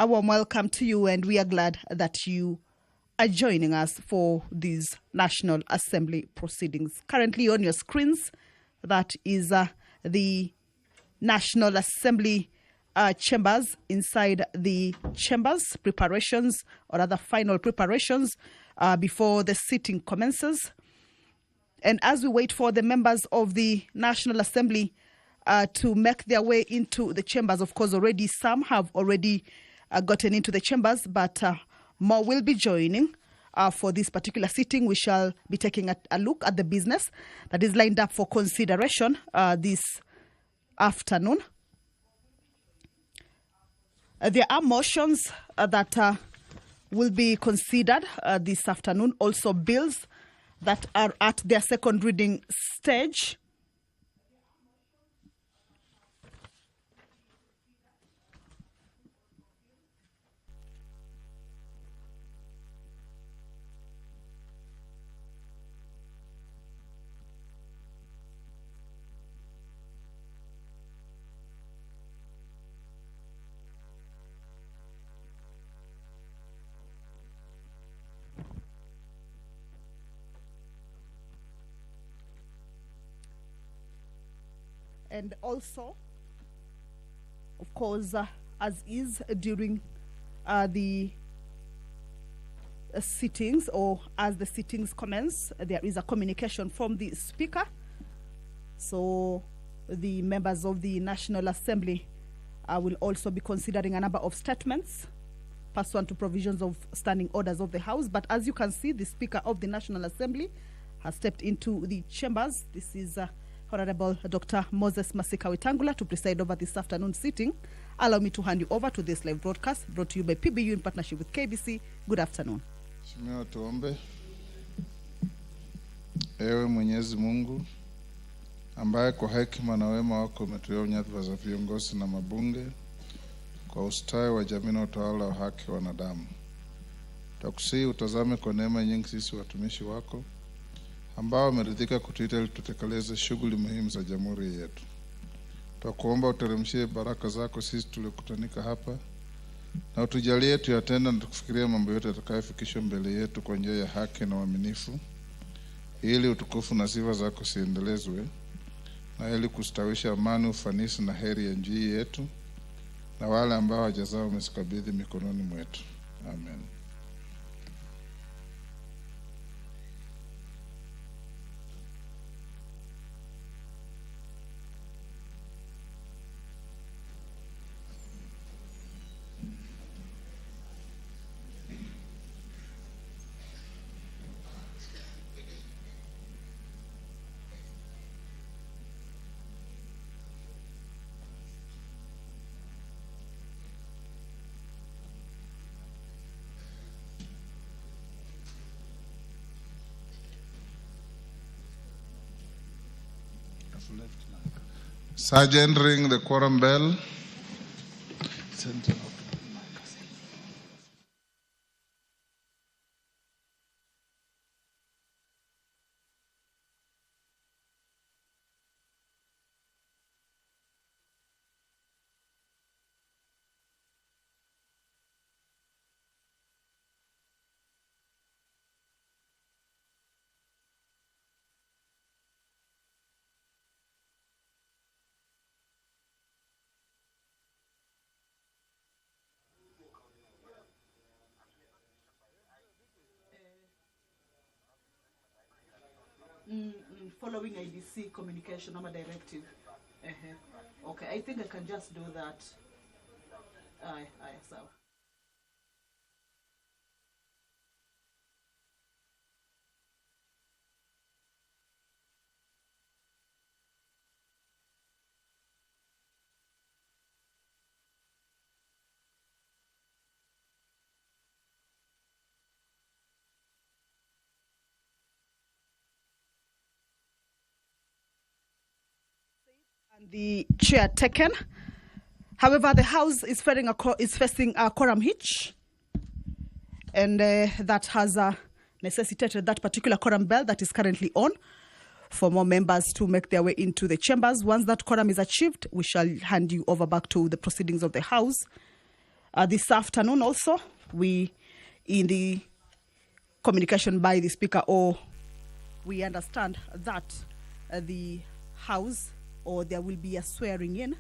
A warm welcome to you, and we are glad that you are joining us for these National Assembly proceedings. Currently on your screens, that is the National Assembly chambers. Inside the chambers, preparations or other final preparations before the sitting commences. And as we wait for the members of the National Assembly to make their way into the chambers, of course, already some have already gotten into the chambers, but more will be joining for this particular sitting. We shall be taking a look at the business that is lined up for consideration this afternoon. There are motions that will be considered this afternoon, also bills that are at their second reading stage. And also, of course, as is during the sittings, or as the sittings commence, there is a communication from the Speaker. So the members of the National Assembly will also be considering a number of statements pursuant to provisions of standing orders of the House. But as you can see, the Speaker of the National Assembly has stepped into the chambers. This is Honorable Dr. Moses Masika Wetangula to preside over this afternoon sitting. Allow me to hand you over to this live broadcast brought to you by PBU in partnership with KBC. Good afternoon. Shimeo tuombe. Ewe Mwenyezi Mungu ambaye kwa hekima na wema wako umetulia nyadhifa za viongozi na mabunge kwa ustawi wa jamii na utawala wa haki wa wanadamu. Tukusihi utazame kwa neema nyingi sisi watumishi wako ambao wameridhika kutuita ili tutekeleze shughuli muhimu za jamhuri yetu. Tukuomba uteremshie baraka zako sisi tulikutanika hapa, na utujalie tuyatenda na tukufikiria mambo yote yatakayofikishwa mbele yetu kwa njia ya haki na uaminifu, ili utukufu na sifa zako siendelezwe, na ili kustawisha amani, ufanisi na heri ya nchi yetu na wale ambao hajazao umesikabidhi mikononi mwetu. Amen. Sergeant, ring the quorum bell. Following IDC communication number directive. Okay, I think I can just do that. So. The chair taken. However, the House is facing a quorum hitch, and that has necessitated that particular quorum bell that is currently on for more members to make their way into the chambers. Once that quorum is achieved, we shall hand you over back to the proceedings of the House. This afternoon also, we, in the communication by the Speaker, we understand that the House, or there will be a swearing in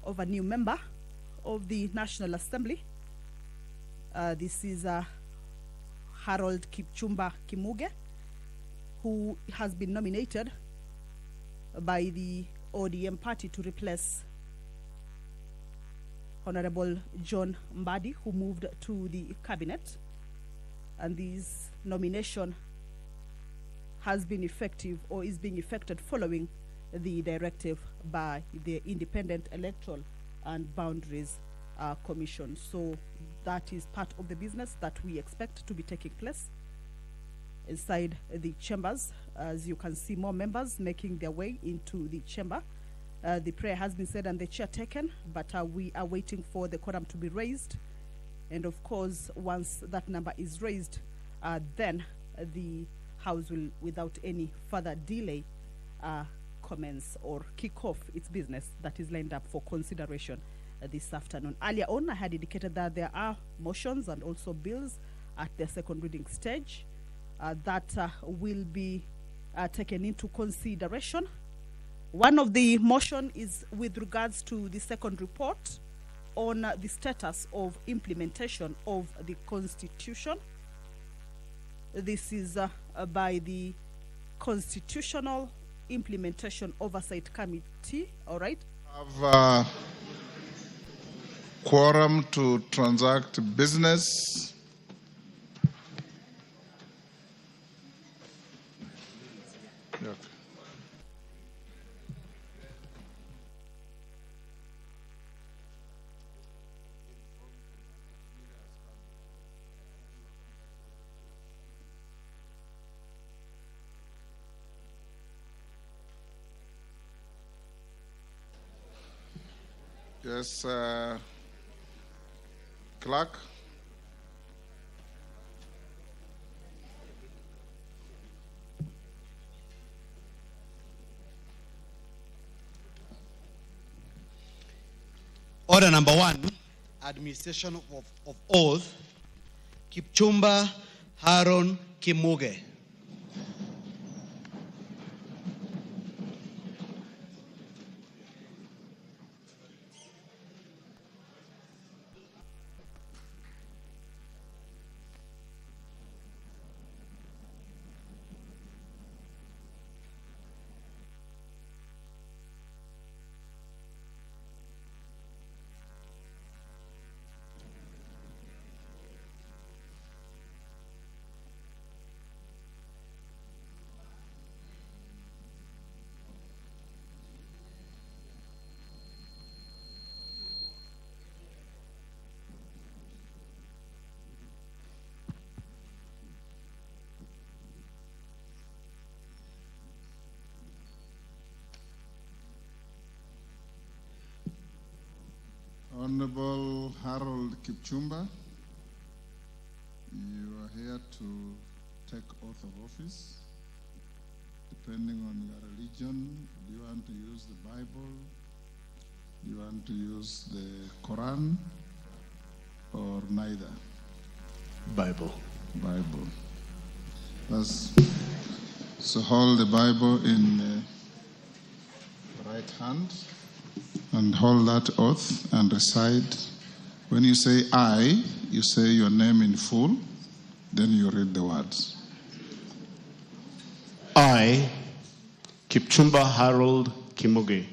of a new member of the National Assembly. This is Harold Kipchumba Kimuge, who has been nominated by the ODM party to replace Honorable John Mbadi, who moved to the cabinet. And this nomination has been effective, or is being effected, following the directive by the Independent Electoral and Boundaries Commission. So that is part of the business that we expect to be taking place inside the chambers. As you can see, more members making their way into the chamber. The prayer has been said and the chair taken, but we are waiting for the quorum to be raised. And of course, once that number is raised, then the House will, without any further delay, commence or kick off its business that is lined up for consideration this afternoon. Earlier on, I had indicated that there are motions and also bills at the second reading stage that will be taken into consideration. One of the motion is with regards to the second report on the status of implementation of the Constitution. This is by the Constitutional Implementation Oversight Committee. All right. Have quorum to transact business. Okay. Yes, clerk. Order number 1, administration of oath, Kipchumba Haron Kimuge. Honorable Harold Kipchumba, you are here to take oath of office. Depending on your religion, do you want to use the Bible? Do you want to use the Quran? Or neither? Bible. Bible. So hold the Bible in the right hand and hold that oath and recite. When you say I, you say your name in full, then you read the words. I, Kipchumba Harold Kimuge,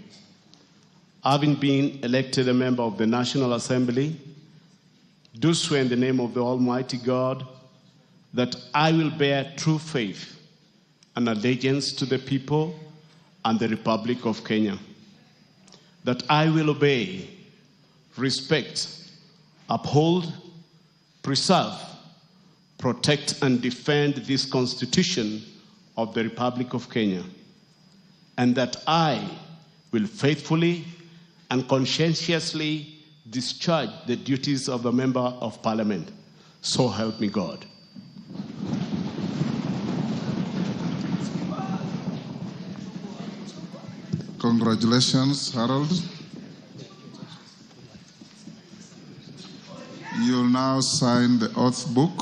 having been elected a member of the National Assembly, do swear in the name of the Almighty God that I will bear true faith and allegiance to the people and the Republic of Kenya, that I will obey, respect, uphold, preserve, protect, and defend this Constitution of the Republic of Kenya, and that I will faithfully and conscientiously discharge the duties of a member of Parliament. So help me God. Congratulations, Harold. You'll now sign the oath book.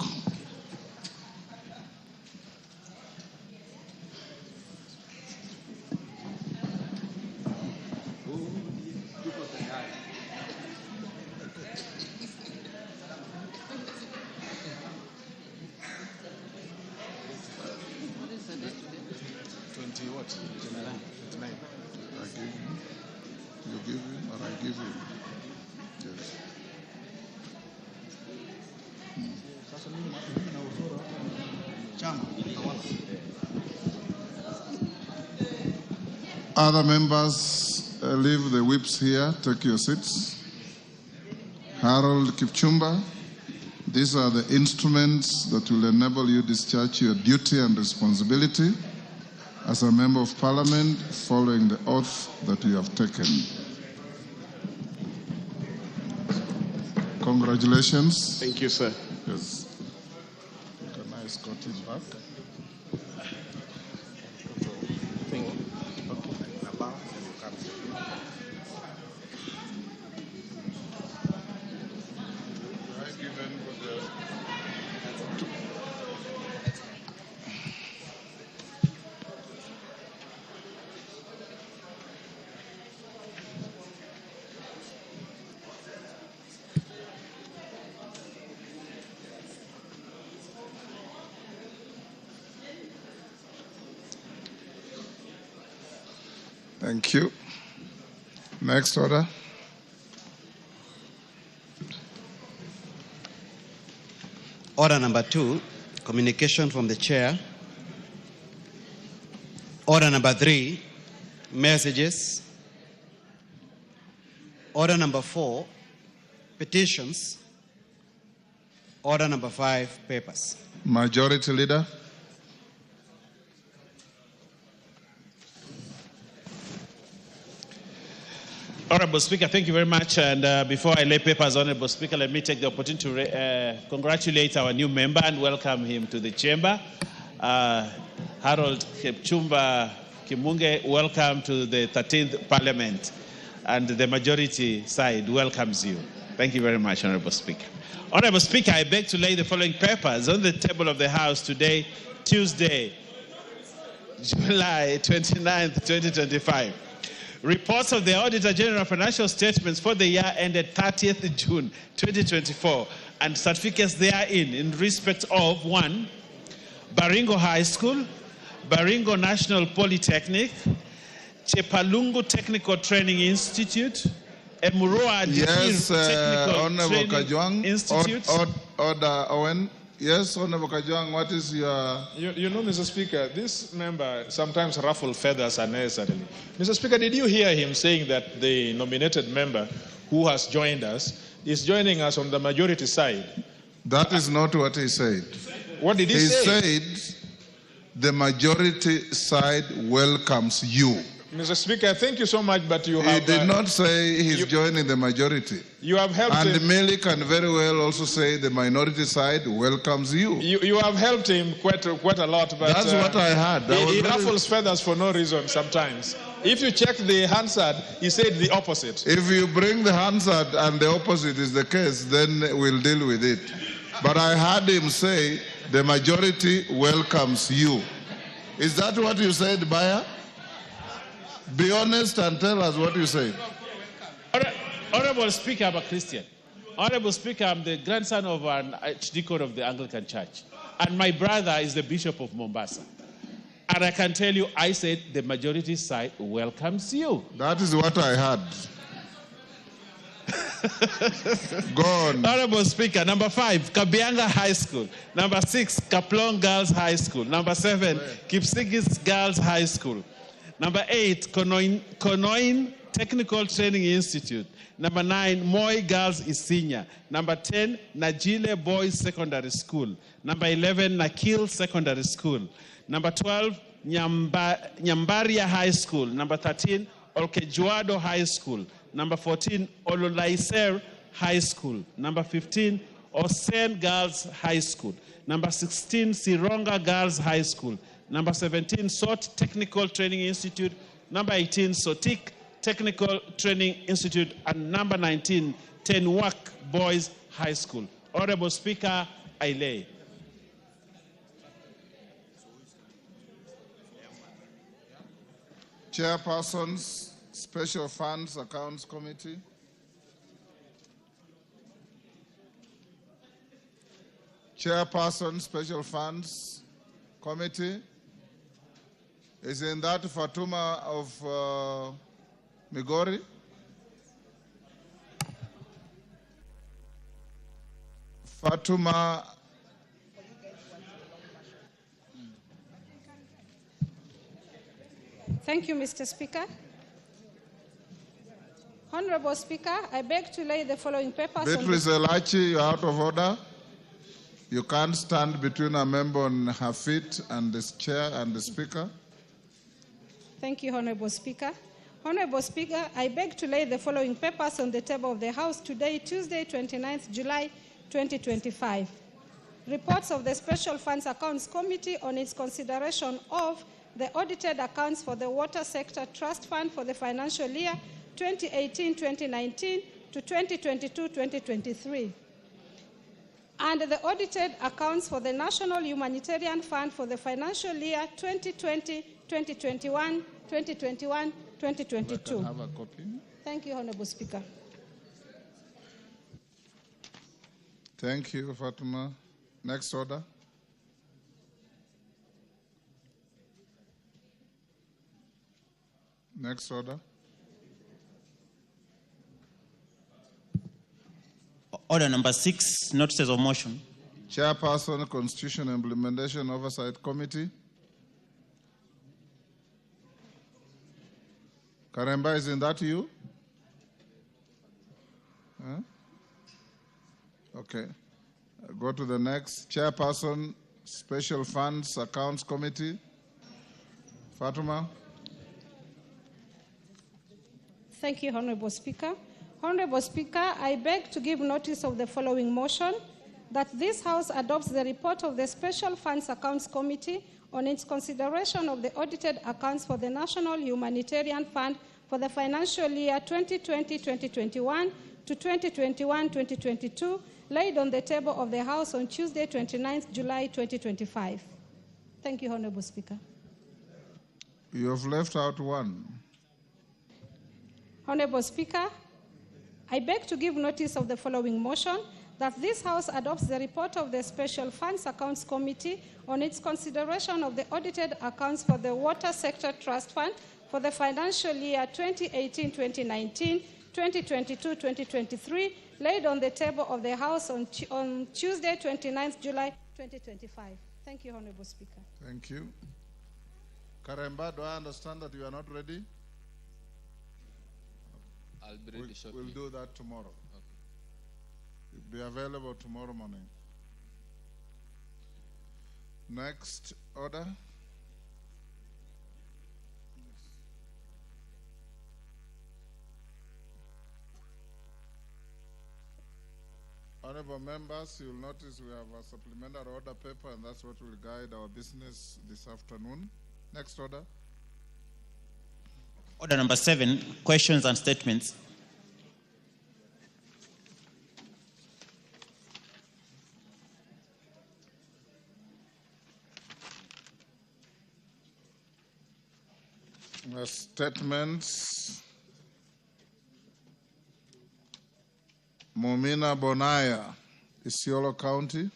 Other members, leave the whips here. Take your seats. Harold Kipchumba, these are the instruments that will enable you discharge your duty and responsibility as a member of parliament following the oath that you have taken. Congratulations. Thank you, sir. Yes. Can I escort him back? Thank you. Next order. Order number 2, communication from the chair. Order number 3, messages. Order number 4, petitions. Order number 5, papers. Majority Leader. Honorable Speaker, thank you very much. And before I lay papers, Honorable Speaker, let me take the opportunity to congratulate our new member and welcome him to the chamber. Harold Kipchumba Kimunge, welcome to the 13th Parliament. And the majority side welcomes you. Thank you very much, Honorable Speaker. Honorable Speaker, I beg to lay the following papers on the table of the House today, Tuesday, July 29th, 2025. Reports of the Auditor General Financial Statements for the year ended 30th June 2024 and certificates therein in respect of 1. Baringo High School, Baringo National Polytechnic, Chepalungu Technical Training Institute, Emuroa Technical Training Institute. Order, Owen. Yes, Honorable Kajwang, what is your... You know, Mr. Speaker, this member sometimes ruffles feathers unnecessarily. Mr. Speaker, did you hear him saying that the nominated member who has joined us is joining us on the majority side? That is not what he said. What did he say? He said the majority side welcomes you. Mr. Speaker, thank you so much, but you have... He did not say he's joining the majority. You have helped and him. Millie can very well also say the minority side welcomes you. You have helped him quite a lot, but... That's what I heard. He ruffles feathers for no reason sometimes. If you check the Hansard, he said the opposite. If you bring the Hansard and the opposite is the case, then we'll deal with it. But I heard him say the majority welcomes you. Is that what you said, Bayer? Be honest and tell us what you said. Honorable Speaker, I'm a Christian. Honorable Speaker, I'm the grandson of an archdeacon of the Anglican Church. And my brother is the Bishop of Mombasa. And I can tell you, I said the majority side welcomes you. That is what I heard. Go on. Honorable Speaker, number 5, Kabianga High School. Number 6, Kaplong Girls High School. Number 7, Kipsigis Girls High School. Number 8, Konoin Technical Training Institute. Number 9, Moi Girls Isinya. Number 10, Najile Boys Secondary School. Number 11, Nakil Secondary School. Number 12, Nyambaria High School. Number 13, Olkejuado High School. Number 14, Ololaiser High School. Number 15, Osen Girls High School. Number 16, Sironga Girls High School. Number 17, SOT Technical Training Institute. Number 18, SOTIC Technical Training Institute. And number 19, Tenwak Boys High School. Honorable Speaker, I lay. Chairpersons, Special Funds Accounts Committee. Chairperson, Special Funds Committee. Is in that Fatuma of Migori? Fatuma. Thank you, Mr. Speaker. Honorable Speaker, I beg to lay the following papers Beatrice Elachi, you're out of order. You can't stand between a member on her feet and the chair and the speaker. Thank you, Honorable Speaker. Honorable Speaker, I beg to lay the following papers on the table of the House today, Tuesday, 29th July, 2025. Reports of the Special Funds Accounts Committee on its consideration of the audited accounts for the Water Sector Trust Fund for the financial year 2018-2019 to 2022-2023, and the audited accounts for the National Humanitarian Fund for the financial year 2020, 2021, 2021, 2022. Have a copy. Thank you, Honorable Speaker. Thank you, Fatuma. Next order. Next order. Order number 6, notices of motion. Chairperson, Constitution Implementation Oversight Committee. Karemba, isn't that you? Huh? Okay. Go to the next. Chairperson, Special Funds Accounts Committee. Fatuma. Thank you, Honorable Speaker. Honorable Speaker, I beg to give notice of the following motion, that this House adopts the report of the Special Funds Accounts Committee on its consideration of the audited accounts for the National Humanitarian Fund for the financial year 2020-2021 to 2021-2022, laid on the table of the House on Tuesday, 29th July 2025. Thank you, Honorable Speaker. You have left out one. Honorable Speaker, I beg to give notice of the following motion, that this House adopts the report of the Special Funds Accounts Committee on its consideration of the audited accounts for the Water Sector Trust Fund for the financial year 2018-2019, 2022-2023, laid on the table of the House on Tuesday, 29th July 2025. Thank you, Honorable Speaker. Thank you. Karemba, do I understand that you are not ready? I'll be ready shortly. We'll do that tomorrow. Okay. It'll be available tomorrow morning. Next order. Honorable members, you'll notice we have a supplementary order paper, and that's what will guide our business this afternoon. Next order. Order number 7, questions and statements. Statements. Momina Bonaya, Isiolo County.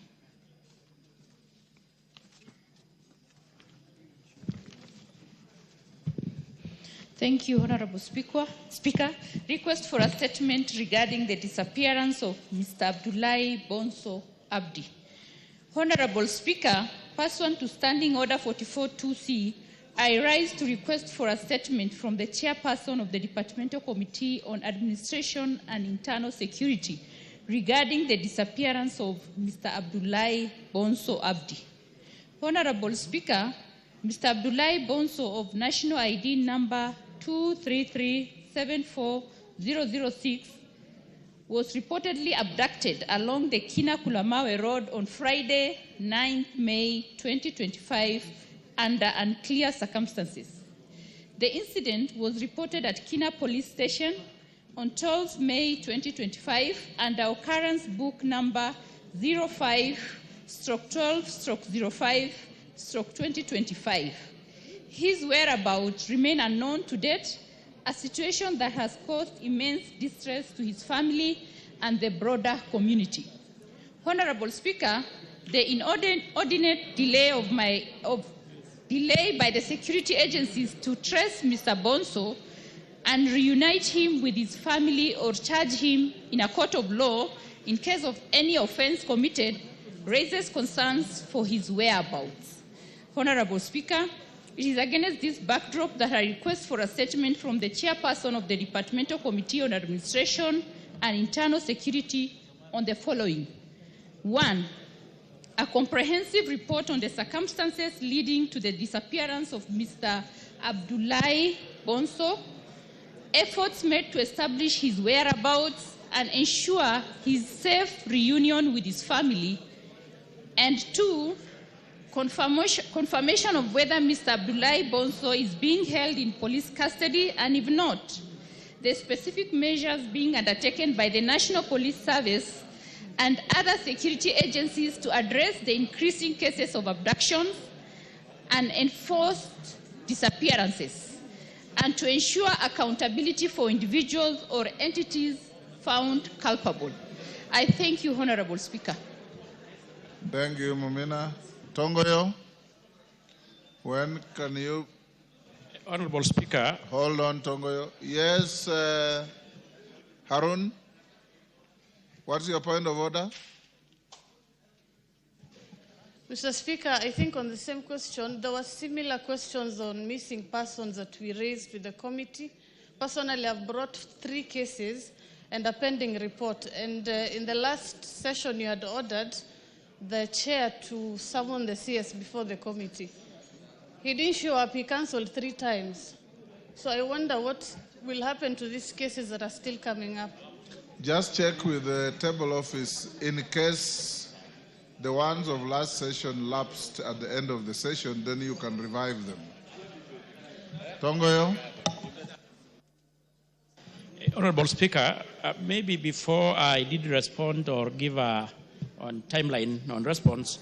Thank you, Honorable Speaker. Request for a statement regarding the disappearance of Mr. Abdullahi Bonso Abdi. Honorable Speaker, pursuant to Standing Order 44-2C, I rise to request for a statement from the Chairperson of the Departmental Committee on Administration and Internal Security regarding the disappearance of Mr. Abdullahi Bonso Abdi. Honorable Speaker, Mr. Abdullahi Bonso of National ID number 233-74006 was reportedly abducted along the Kina-Kulamawe Road on Friday, 9 May 2025 under unclear circumstances. The incident was reported at Kina Police Station on 12 May 2025 under occurrence book number 05/12/05/2025. His whereabouts remain unknown to date, a situation that has caused immense distress to his family and the broader community. Honorable Speaker, the inordinate delay by the security agencies to trace Mr. Bonso and reunite him with his family or charge him in a court of law in case of any offense committed raises concerns for his whereabouts. Honorable Speaker, it is against this backdrop that I request for a statement from the chairperson of the Departmental Committee on Administration and Internal Security on the following. 1. A comprehensive report on the circumstances leading to the disappearance of Mr. Abdullahi Bonso, efforts made to establish his whereabouts and ensure his safe reunion with his family, and 2, confirmation of whether Mr. Abdullahi Bonso is being held in police custody, and if not, the specific measures being undertaken by the National Police Service and other security agencies to address the increasing cases of abductions and enforced disappearances, and to ensure accountability for individuals or entities found culpable. I thank you, Honorable Speaker. Thank you, Mumina. Tongoyo, when can you... Honorable Speaker. Hold on, Tongoyo. Yes, Harun, what's your point of order? Mr. Speaker, I think on the same question, there were similar questions on missing persons that we raised with the committee. Personally, I've brought 3 cases and a pending report. And in the last session, you had ordered the chair to summon the CS before the committee. He didn't show up. He cancelled 3 times. So I wonder what will happen to these cases that are still coming up. Just check with the table office in case the ones of last session lapsed at the end of the session, then you can revive them. Tongoyo. Honorable Speaker, maybe before I did respond or give a timeline on response,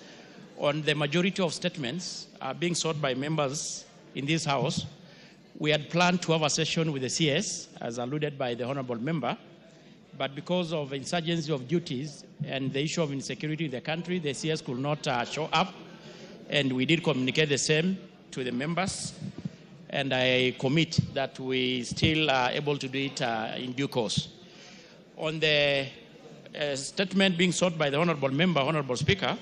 on the majority of statements being sought by members in this House, we had planned to have a session with the CS, as alluded by the Honorable Member, but because of insurgency of duties and the issue of insecurity in the country, the CS could not show up, and we did communicate the same to the members, and I commit that we still are able to do it in due course. On the statement being sought by the Honorable Member, Honorable Speaker,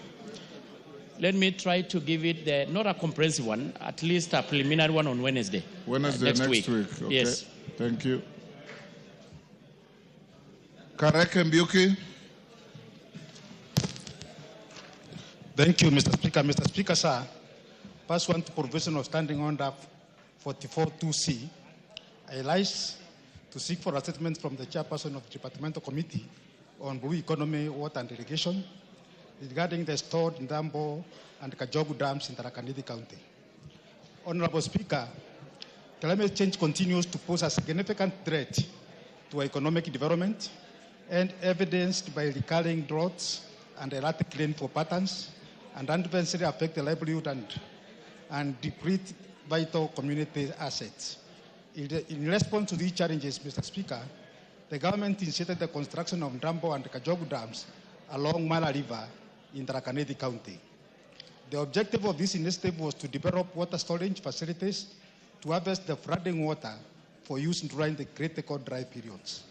let me try to give it not a comprehensive one, at least a preliminary one on Wednesday. Next week. Okay. Yes. Thank you. Karek Mbuki. Thank you, Mr. Speaker. Mr. Speaker, sir, pursuant to provision of Standing Order 44.2c, I rise to seek for a statement from the chairperson of the Departmental Committee on Blue Economy, Water and Irrigation regarding the stored Ndambo and Kajogu dams in Tharaka Nithi County. Honorable Speaker, climate change continues to pose a significant threat to economic development, and evidenced by recurring droughts and erratic rainfall patterns, and adversely affect the livelihood and deplete vital community assets. In response to these challenges, Mr. Speaker, the government initiated the construction of Ndambo and Kajogu dams along Mala River in Tharaka Nithi County. The objective of this initiative was to develop water storage facilities to harvest the flooding water for use during the critical dry periods.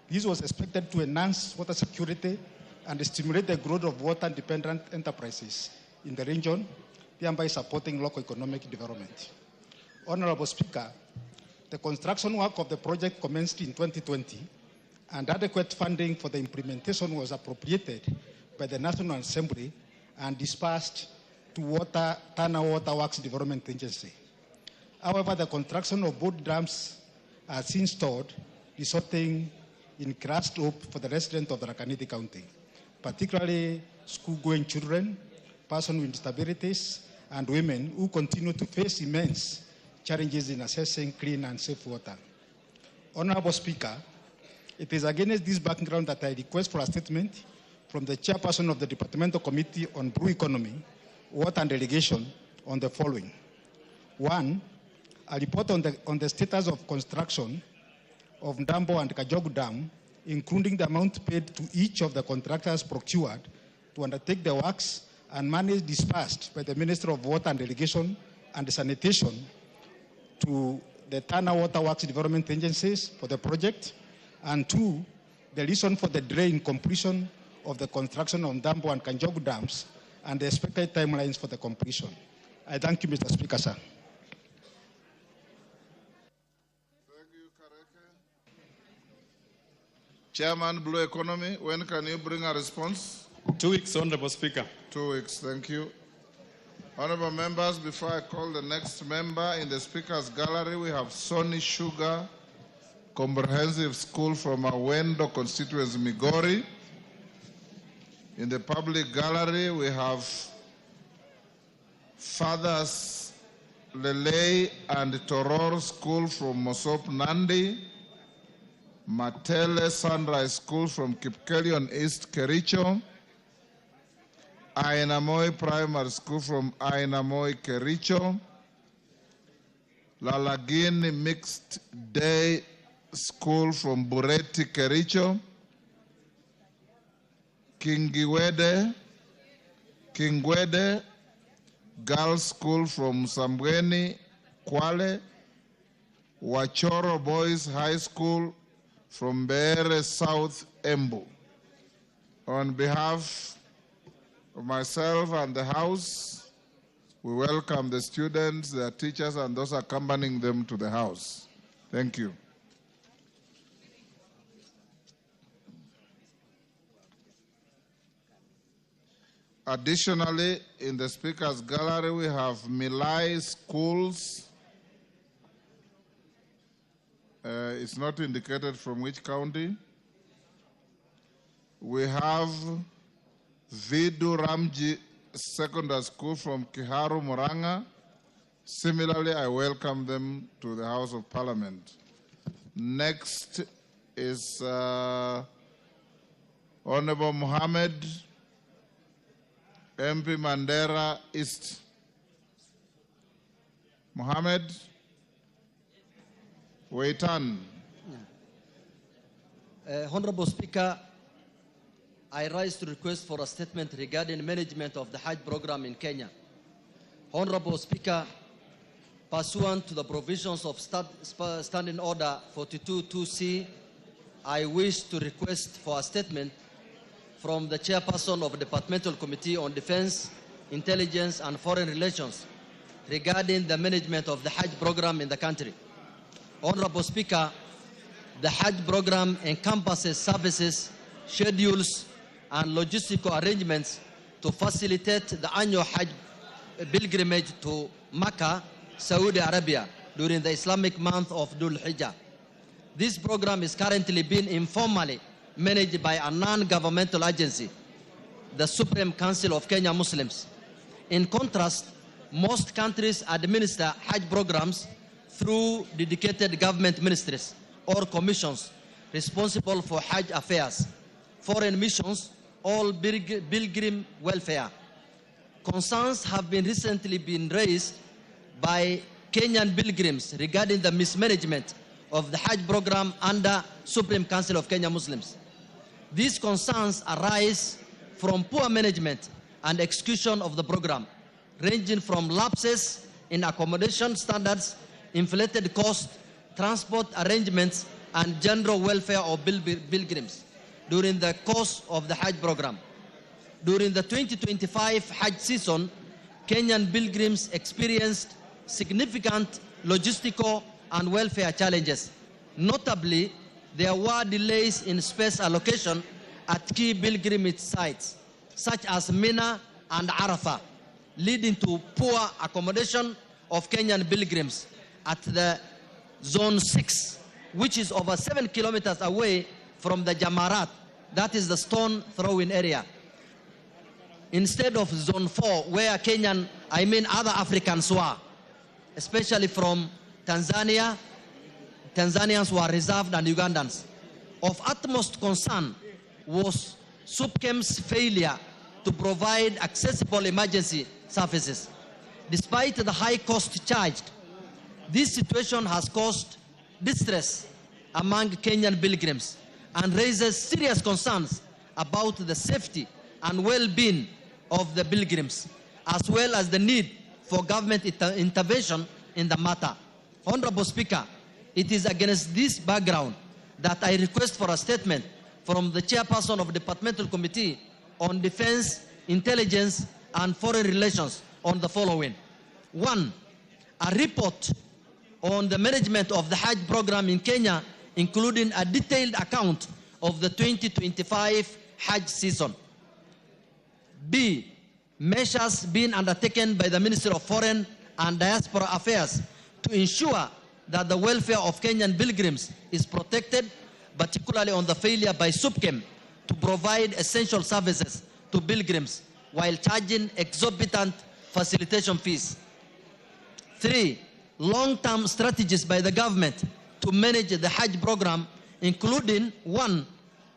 This was expected to enhance water security and stimulate the growth of water-dependent enterprises in the region, thereby supporting local economic development. Honorable Speaker, the construction work of the project commenced in 2020, and adequate funding for the implementation was appropriated by the National Assembly and dispersed to Tana Water Works Development Agency. However, the construction of both dams are since stalled, resulting in crushed hope for the residents of Tharaka Nithi County, particularly school-going children, persons with disabilities, and women who continue to face immense challenges in accessing clean and safe water. Honorable Speaker, It is against this background that I request for a statement from the chairperson of the Departmental Committee on Blue Economy, Water and Irrigation on the following. 1, a report on the status of construction of Ndambo and Kajogu Dam, including the amount paid to each of the contractors procured to undertake the works and money disbursed by the Ministry of Water and Irrigation and Sanitation to the Tana Water Works Development Agencies for the project. And 2, the reason for the delay in completion of the construction of Ndambo and Kajogu dams and the expected timelines for the completion. I thank you, Mr. Speaker, sir. Chairman, Blue Economy, when can you bring a response? 2 weeks, Honorable Speaker. 2 weeks, thank you. Honorable members, before I call the next member, in the Speaker's Gallery, we have Sony Sugar Comprehensive School from Awendo constituency, Migori. In the public gallery, we have Fathers Lelei and Toror School from Mosop, Nandi. Matele Sunrise School from Kipkelion East, Kericho. Ainamoi Primary School from Ainamoi, Kericho. Lalagini Mixed Day School from Bureti, Kericho. Kingwede Girls School from Sambweni, Kwale. Wachoro Boys High School from Beere South, Embu. On behalf of myself and the House, we welcome the students, their teachers, and those accompanying them to the House. Thank you. Additionally, in the Speaker's Gallery, we have Milai Schools. It's not indicated from which county. We have Vidu Ramji Secondary School from Kiharu, Muranga. Similarly, I welcome them to the House of Parliament. Next is Honorable Mohammed, MP Mandera East. Mohammed. Waitan. Honorable Speaker, I rise to request for a statement regarding management of the Hajj program in Kenya. Honorable Speaker, pursuant to the provisions of Standing Order 42.2c, I wish to request for a statement from the Chairperson of the Departmental Committee on Defense, Intelligence and Foreign Relations regarding the management of the Hajj program in the country. Honorable Speaker, the Hajj program encompasses services, schedules, and logistical arrangements to facilitate the annual Hajj pilgrimage to Mecca, Saudi Arabia, during the Islamic month of Dhul Hijjah. This program is currently being informally managed by a non-governmental agency, the Supreme Council of Kenya Muslims. In contrast, most countries administer Hajj programs through dedicated government ministries or commissions responsible for Hajj affairs, foreign missions, or pilgrim welfare. Concerns have recently been raised by Kenyan pilgrims regarding the mismanagement of the Hajj program under Supreme Council of Kenya Muslims. These concerns arise from poor management and execution of the program, ranging from lapses in accommodation standards, inflated costs, transport arrangements, and general welfare of pilgrims during the course of the Hajj program. During the 2025 Hajj season, Kenyan pilgrims experienced significant logistical and welfare challenges. Notably, there were delays in space allocation at key pilgrimage sites, such as Mina and Arafah, leading to poor accommodation of Kenyan pilgrims at the Zone 6, which is over 7 kilometers away from the Jamarat, that is the stone throwing area. Instead of Zone 4, where other Africans were, especially from Tanzania, Tanzanians were reserved and Ugandans. Of utmost concern was SUPKEM's failure to provide accessible emergency services. Despite the high cost charged, this situation has caused distress among Kenyan pilgrims and raises serious concerns about the safety and well-being of the pilgrims, as well as the need for government intervention in the matter. Honorable Speaker, it is against this background that I request for a statement from the chairperson of the Departmental Committee on Defense, Intelligence, and Foreign Relations on the following. 1, a report on the management of the Hajj program in Kenya, including a detailed account of the 2025 Hajj season. B, measures being undertaken by the Ministry of Foreign and Diaspora Affairs to ensure that the welfare of Kenyan pilgrims is protected, particularly on the failure by SUPKEM to provide essential services to pilgrims while charging exorbitant facilitation fees. 3, long-term strategies by the government to manage the Hajj program, including 1,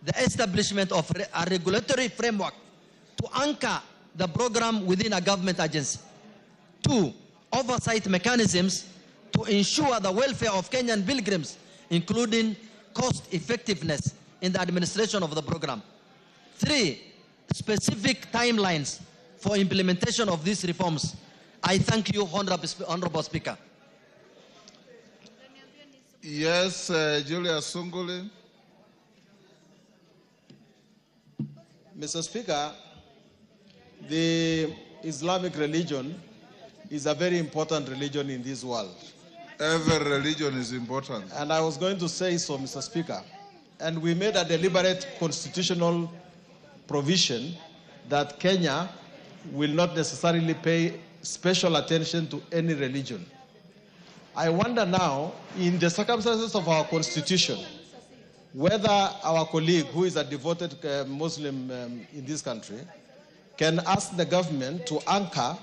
the establishment of a regulatory framework to anchor the program within a government agency. 2, oversight mechanisms to ensure the welfare of Kenyan pilgrims, including cost effectiveness in the administration of the program. 3, specific timelines for implementation of these reforms. I thank you, Honorable Speaker. Yes, Julius Sunguli. Mr. Speaker, the Islamic religion is a very important religion in this world. Every religion is important. And I was going to say so, Mr. Speaker. And we made a deliberate constitutional provision that Kenya will not necessarily pay special attention to any religion. I wonder now, in the circumstances of our constitution, whether our colleague, who is a devoted Muslim in this country, can ask the government to anchor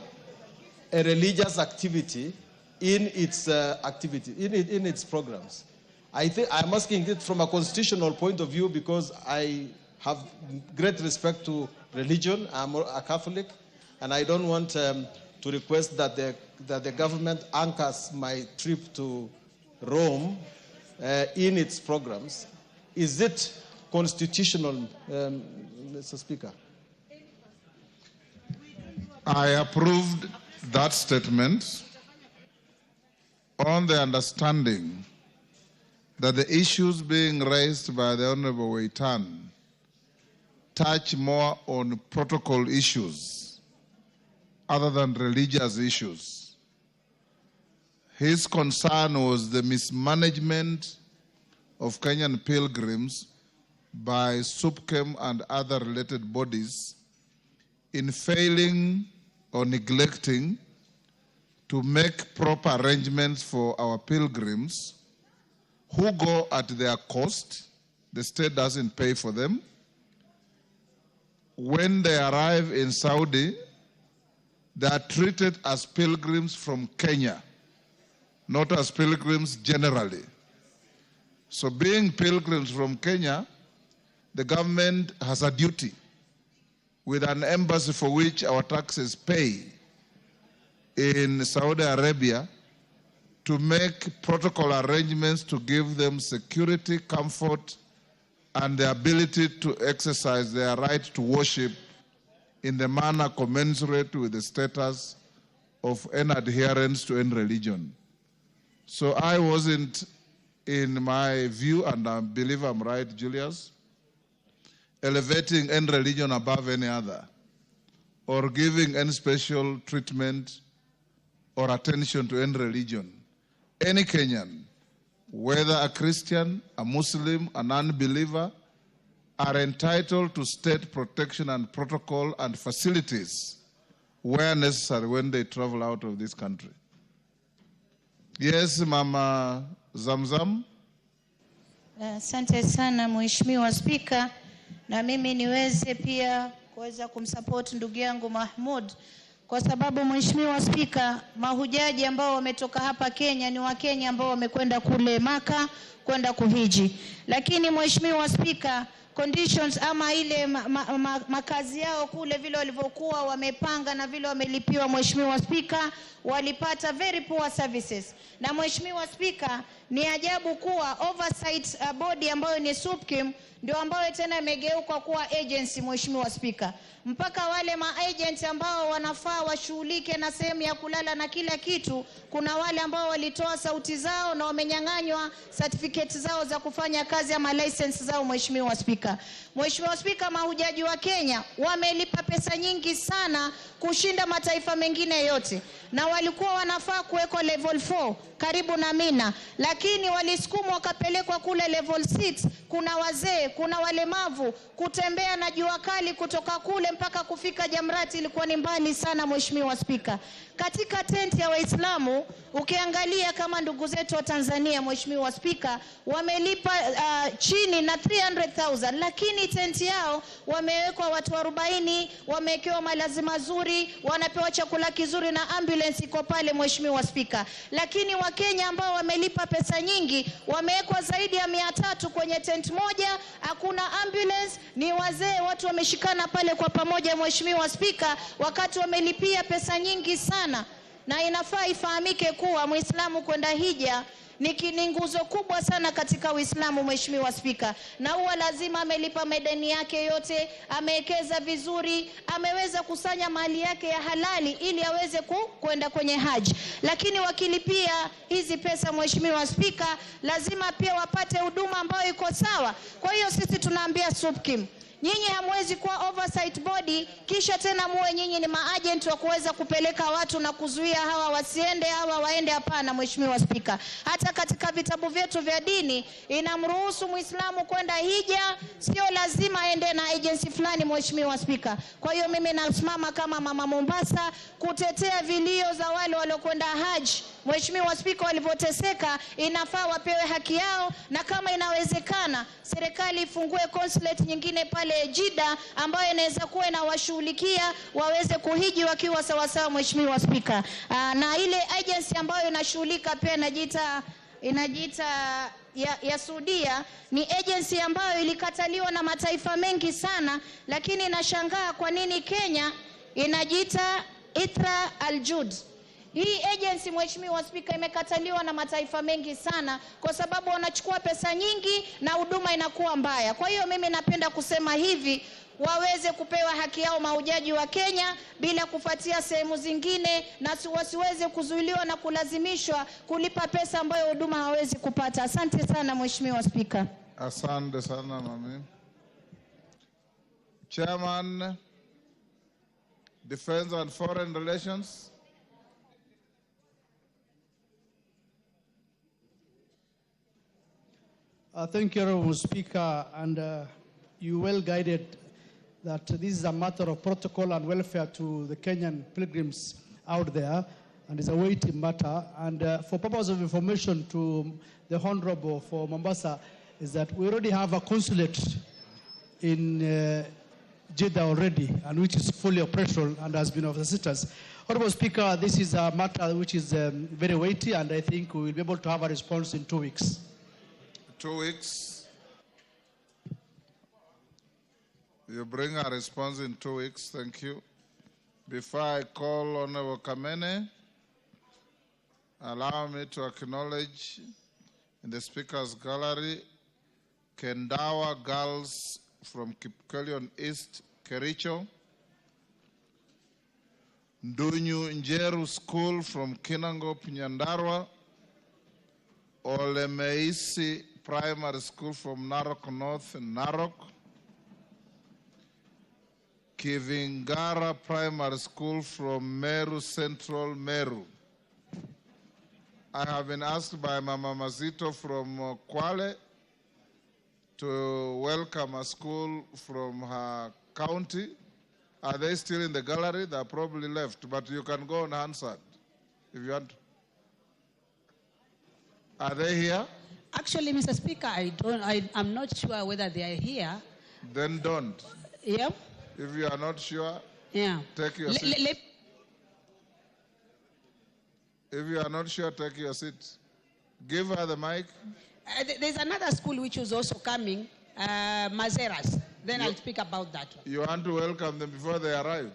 a religious activity in its in its programs. I think I'm asking it from a constitutional point of view because I have great respect to religion. I'm a Catholic, and I don't want to request that the government anchors my trip to Rome in its programs. Is it constitutional, Mr. Speaker? I approved that statement on the understanding that the issues being raised by the Honorable Waitan touch more on protocol issues other than religious issues. His concern was the mismanagement of Kenyan pilgrims by SUPKEM and other related bodies in failing or neglecting to make proper arrangements for our pilgrims who go at their cost. The state doesn't pay for them. When they arrive in Saudi, they are treated as pilgrims from Kenya, not as pilgrims generally. So being pilgrims from Kenya, the government has a duty with an embassy for which our taxes pay in Saudi Arabia to make protocol arrangements to give them security, comfort, and the ability to exercise their right to worship in the manner commensurate with the status of an adherence to any religion. So I wasn't, in my view, and I believe I'm right, Julius, elevating any religion above any other or giving any special treatment or attention to any religion. Any Kenyan, whether a Christian, a Muslim, an unbeliever, are entitled to state protection and protocol and facilities where necessary when they travel out of this country. Yes, Mama Zamzam. Asante sana Mheshimiwa Spika, na mimi niweze pia kuweza kumsupport ndugu yangu Mahmud kwa sababu Mheshimiwa Spika, mahujaji ambao wametoka hapa Kenya ni Wakenya ambao wamekwenda kule Maka kwenda kuhiji. Lakini Mheshimiwa Spika, conditions ama ile makazi yao kule vile walivyokuwa wamepanga na vile wamelipiwa, Mheshimiwa Spika, walipata very poor services. Na Mheshimiwa Spika, ni ajabu kuwa oversight body ambayo ni SUPKEM ndio ambayo tena imegeuka kuwa agency, Mheshimiwa Spika. Mpaka wale ma-agents ambao wanafaa washughulike na sehemu ya kulala na kila kitu, kuna wale ambao walitoa sauti zao na wamenyang'anywa certificate zao za kufanya kazi ama license zao, Mheshimiwa Spika. Mheshimiwa Spika, mahujaji wa Kenya wamelipa pesa nyingi sana kushinda mataifa mengine yote, na walikuwa wanafaa kuwekwa level 4 karibu na Mina, lakini walisukumwa wakapelekwa kule level 6. Kuna wazee, kuna walemavu, kutembea na jua kali kutoka kule mpaka kufika Jamrati ilikuwa ni mbali sana, Mheshimiwa Spika. Katika tent ya Waislamu ukiangalia kama ndugu zetu wa Tanzania, Mheshimiwa Spika, wamelipa chini na 300,000, lakini tent yao wamewekwa watu 40, wamewekewa malazi mazuri, wanapewa chakula kizuri na ambulance iko pale, Mheshimiwa Spika. Lakini Wakenya ambao wamelipa pesa nyingi wamewekwa zaidi ya 300 kwenye tent moja, hakuna ambulance, ni wazee, watu wameshikana pale kwa pamoja, Mheshimiwa Spika, wakati wamelipia pesa nyingi sana. Na inafaa ifahamike kuwa Muislamu kwenda hija ni nguzo kubwa sana katika Uislamu, Mheshimiwa Spika, na huwa lazima amelipa madeni yake yote, amewekeza vizuri, ameweza kusanya mali yake ya halali ili aweze kwenda kwenye Hajj. Lakini wakilipia hizi pesa, Mheshimiwa Spika, lazima pia wapate huduma ambayo iko sawa. Kwa hiyo sisi tunaambia SUPKEM, nyinyi hamwezi kuwa oversight body kisha tena muwe nyinyi ni maagent wa kuweza kupeleka watu na kuzuia hawa wasiende hawa waende. Hapana, Mheshimiwa Spika. Hata katika vitabu vyetu vya dini inamruhusu Muislamu kwenda hija, sio lazima aende na agency fulani, Mheshimiwa Spika. Kwa hiyo mimi nasimama kama mama Mombasa kutetea vilio za wale waliokwenda Hajj, Mheshimiwa Spika, walivyoteseka. Inafaa wapewe haki yao, na kama inawezekana serikali ifungue consulate nyingine pale Jeddah ambayo inaweza kuwa inawashughulikia waweze kuhiji wakiwa sawa sawa, Mheshimiwa Spika. Na ile agency ambayo inashughulika pia inajiita ya Saudia, ni agency ambayo ilikataliwa na mataifa mengi sana, lakini nashangaa kwa nini Kenya inajiita Itra Al-Jud. Hii agency, Mheshimiwa Spika, imekataliwa na mataifa mengi sana kwa sababu wanachukua pesa nyingi na huduma inakuwa mbaya. Kwa hiyo mimi napenda kusema hivi, waweze kupewa haki yao mahujaji wa Kenya bila kufuatia sehemu zingine, na wasiweze kuzuiliwa na kulazimishwa kulipa pesa ambayo huduma hawezi kupata. Asante sana, Mheshimiwa Spika. Asante sana mami. Chairman, Defense and Foreign Relations. Thank you, Honorable Speaker, and you well guided that this is a matter of protocol and welfare to the Kenyan pilgrims out there, and it's a weighty matter. And for purpose of information to the Honorable for Mombasa, is that we already have a consulate in Jeddah already, and which is fully operational and has been of assistance. Honorable Speaker, this is a matter which is very weighty, and I think we will be able to have a response in 2 weeks. 2 weeks. You bring a response in 2 weeks. Thank you. Before I call Honorable Kamene, allow me to acknowledge in the Speaker's Gallery Kendawa girls from Kipkelion East, Kericho, Ndunyu Njeru School from Kinangop, Nyandarua, Olemeisi Primary School from Narok North and Narok, Kivingara Primary School from Meru Central, Meru. I have been asked by Mama Mazito from Kwale to welcome a school from her county. Are they still in the gallery? They are probably left, but you can go unanswered if you want. Are they here? Actually, Mr. Speaker, I'm not sure whether they are here. Then don't. Yeah. If you are not sure, yeah, take your seat. If you are not sure, take your seat. Give her the mic. There's another school which is also coming, Mazeras. Then I'll speak about that one. You want to welcome them before they arrive?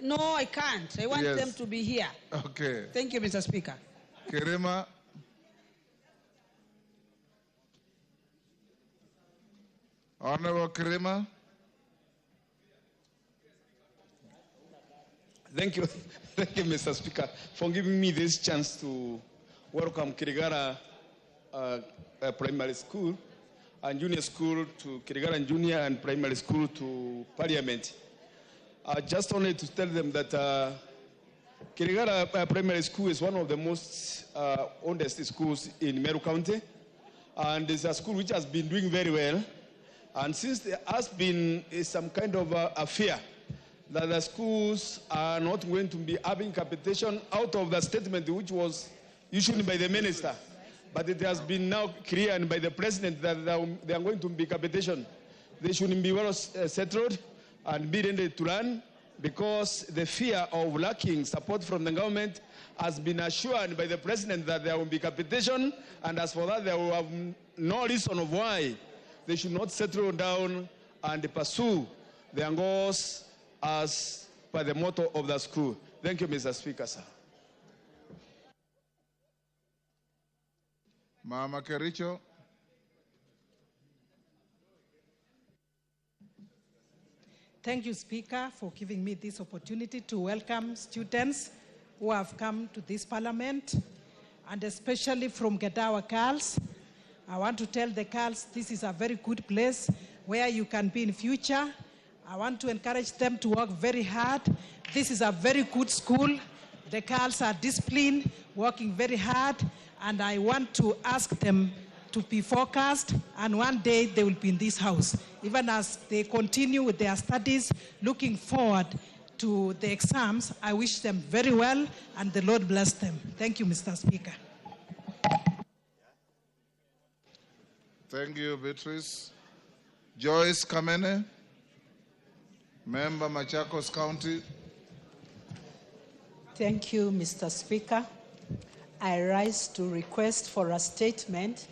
No, I can't. I want them to be here. Okay. Thank you, Mr. Speaker. Kirima. Honorable Kirima. Thank you, Mr. Speaker, for giving me this chance to welcome Kirigara Primary School and Junior School to Kirigara Junior and Primary School to Parliament. I just wanted to tell them that Kirigara Primary School is one of the most oldest schools in Meru County, and it's a school which has been doing very well. And since there has been some kind of a fear that the schools are not going to be having capitation out of the statement which was issued by the minister, but it has been now cleared by the president that they are going to be capitation. They should be well settled and be ready to run, because the fear of lacking support from the government has been assured by the president that there will be capitation, and as for that, there will have no reason of why they should not settle down and pursue their goals as per the motto of the school. Thank you, Mr. Speaker, sir. Mama Kericho. Thank you, Speaker, for giving me this opportunity to welcome students who have come to this parliament, and especially from Gedawa girls. I want to tell the girls this is a very good place where you can be in future. I want to encourage them to work very hard. This is a very good school. The girls are disciplined, working very hard, and I want to ask them to be focused, and one day they will be in this house. Even as they continue with their studies, looking forward to the exams, I wish them very well, and the Lord bless them. Thank you, Mr. Speaker. Thank you, Beatrice. Joyce Kamene, Member Machakos County. Thank you, Mr. Speaker. I rise to request for a statement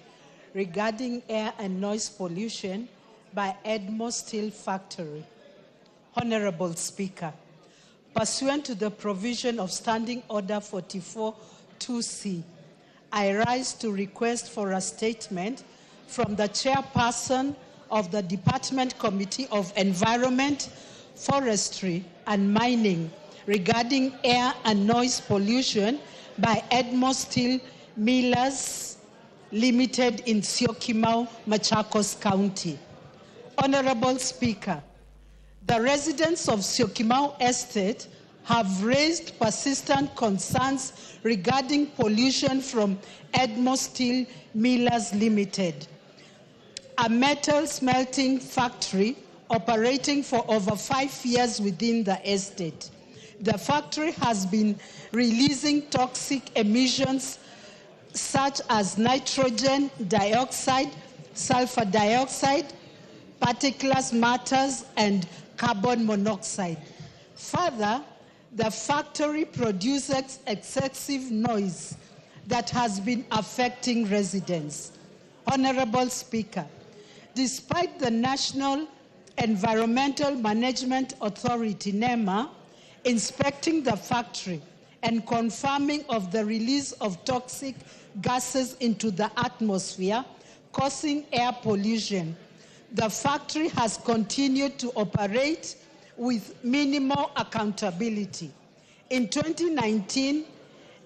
regarding air and noise pollution by Edmo Steel Factory. Honorable Speaker, pursuant to the provision of Standing Order 44-2C, I rise to request for a statement from the chairperson of the Department Committee of Environment, Forestry and Mining regarding air and noise pollution by Edmo Steel Millers Limited in Syokimau, Machakos County. Honorable Speaker, the residents of Syokimau Estate have raised persistent concerns regarding pollution from Edmo Steel Millers Limited, a metal smelting factory operating for over 5 years within the estate. The factory has been releasing toxic emissions such as nitrogen dioxide, sulfur dioxide, particulate matters, and carbon monoxide. Further, the factory produces excessive noise that has been affecting residents. Honorable Speaker, despite the National Environmental Management Authority, NEMA, inspecting the factory and confirming of the release of toxic gases into the atmosphere, causing air pollution, the factory has continued to operate with minimal accountability. In 2019,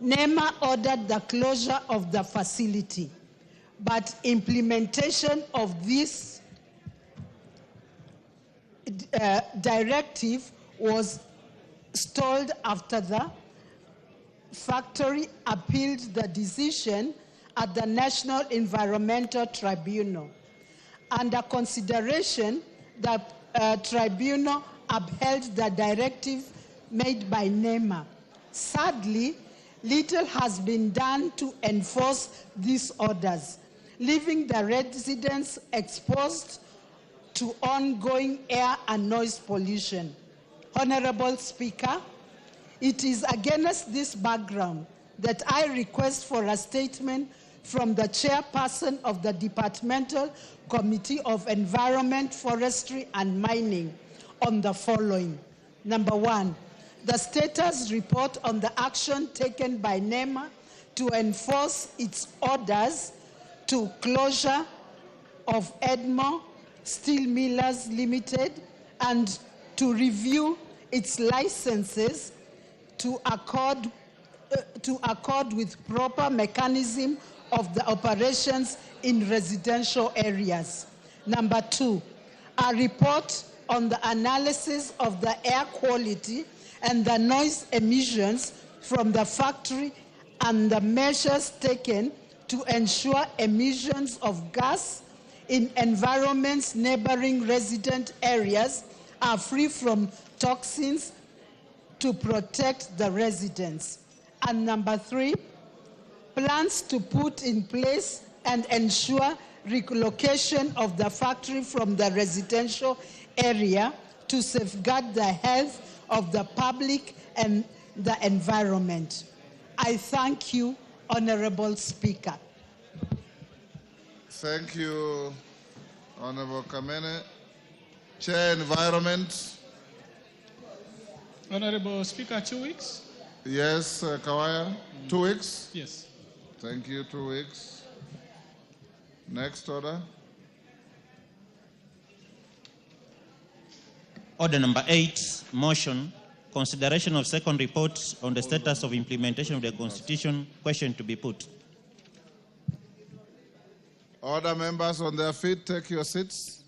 NEMA ordered the closure of the facility, but implementation of this directive was stalled after the factory appealed the decision at the National Environmental Tribunal. Under consideration, the tribunal upheld the directive made by NEMA. Sadly, little has been done to enforce these orders, leaving the residents exposed to ongoing air and noise pollution. Honorable Speaker, it is against this background that I request for a statement from the chairperson of the Departmental Committee of Environment, Forestry and Mining on the following. Number one, the status report on the action taken by NEMA to enforce its orders to closure of Edmo Steel Millers Limited and to review its licenses to accord with proper mechanism of the operations in residential areas. Number two, a report on the analysis of the air quality and the noise emissions from the factory and the measures taken to ensure emissions of gas in environments neighboring resident areas are free from toxins to protect the residents. And number three, plans to put in place and ensure relocation of the factory from the residential area to safeguard the health of the public and the environment. I thank you, Honorable Speaker. Thank you, Honorable Kamene. Chair, Environment. Honorable Speaker, 2 weeks? Yes, Kawaya, 2 weeks? Yes. Thank you, 2 weeks. Next order. Order number 8, motion, consideration of second report on the status of implementation of the Constitution, question to be put. Order, members on their feet, take your seats.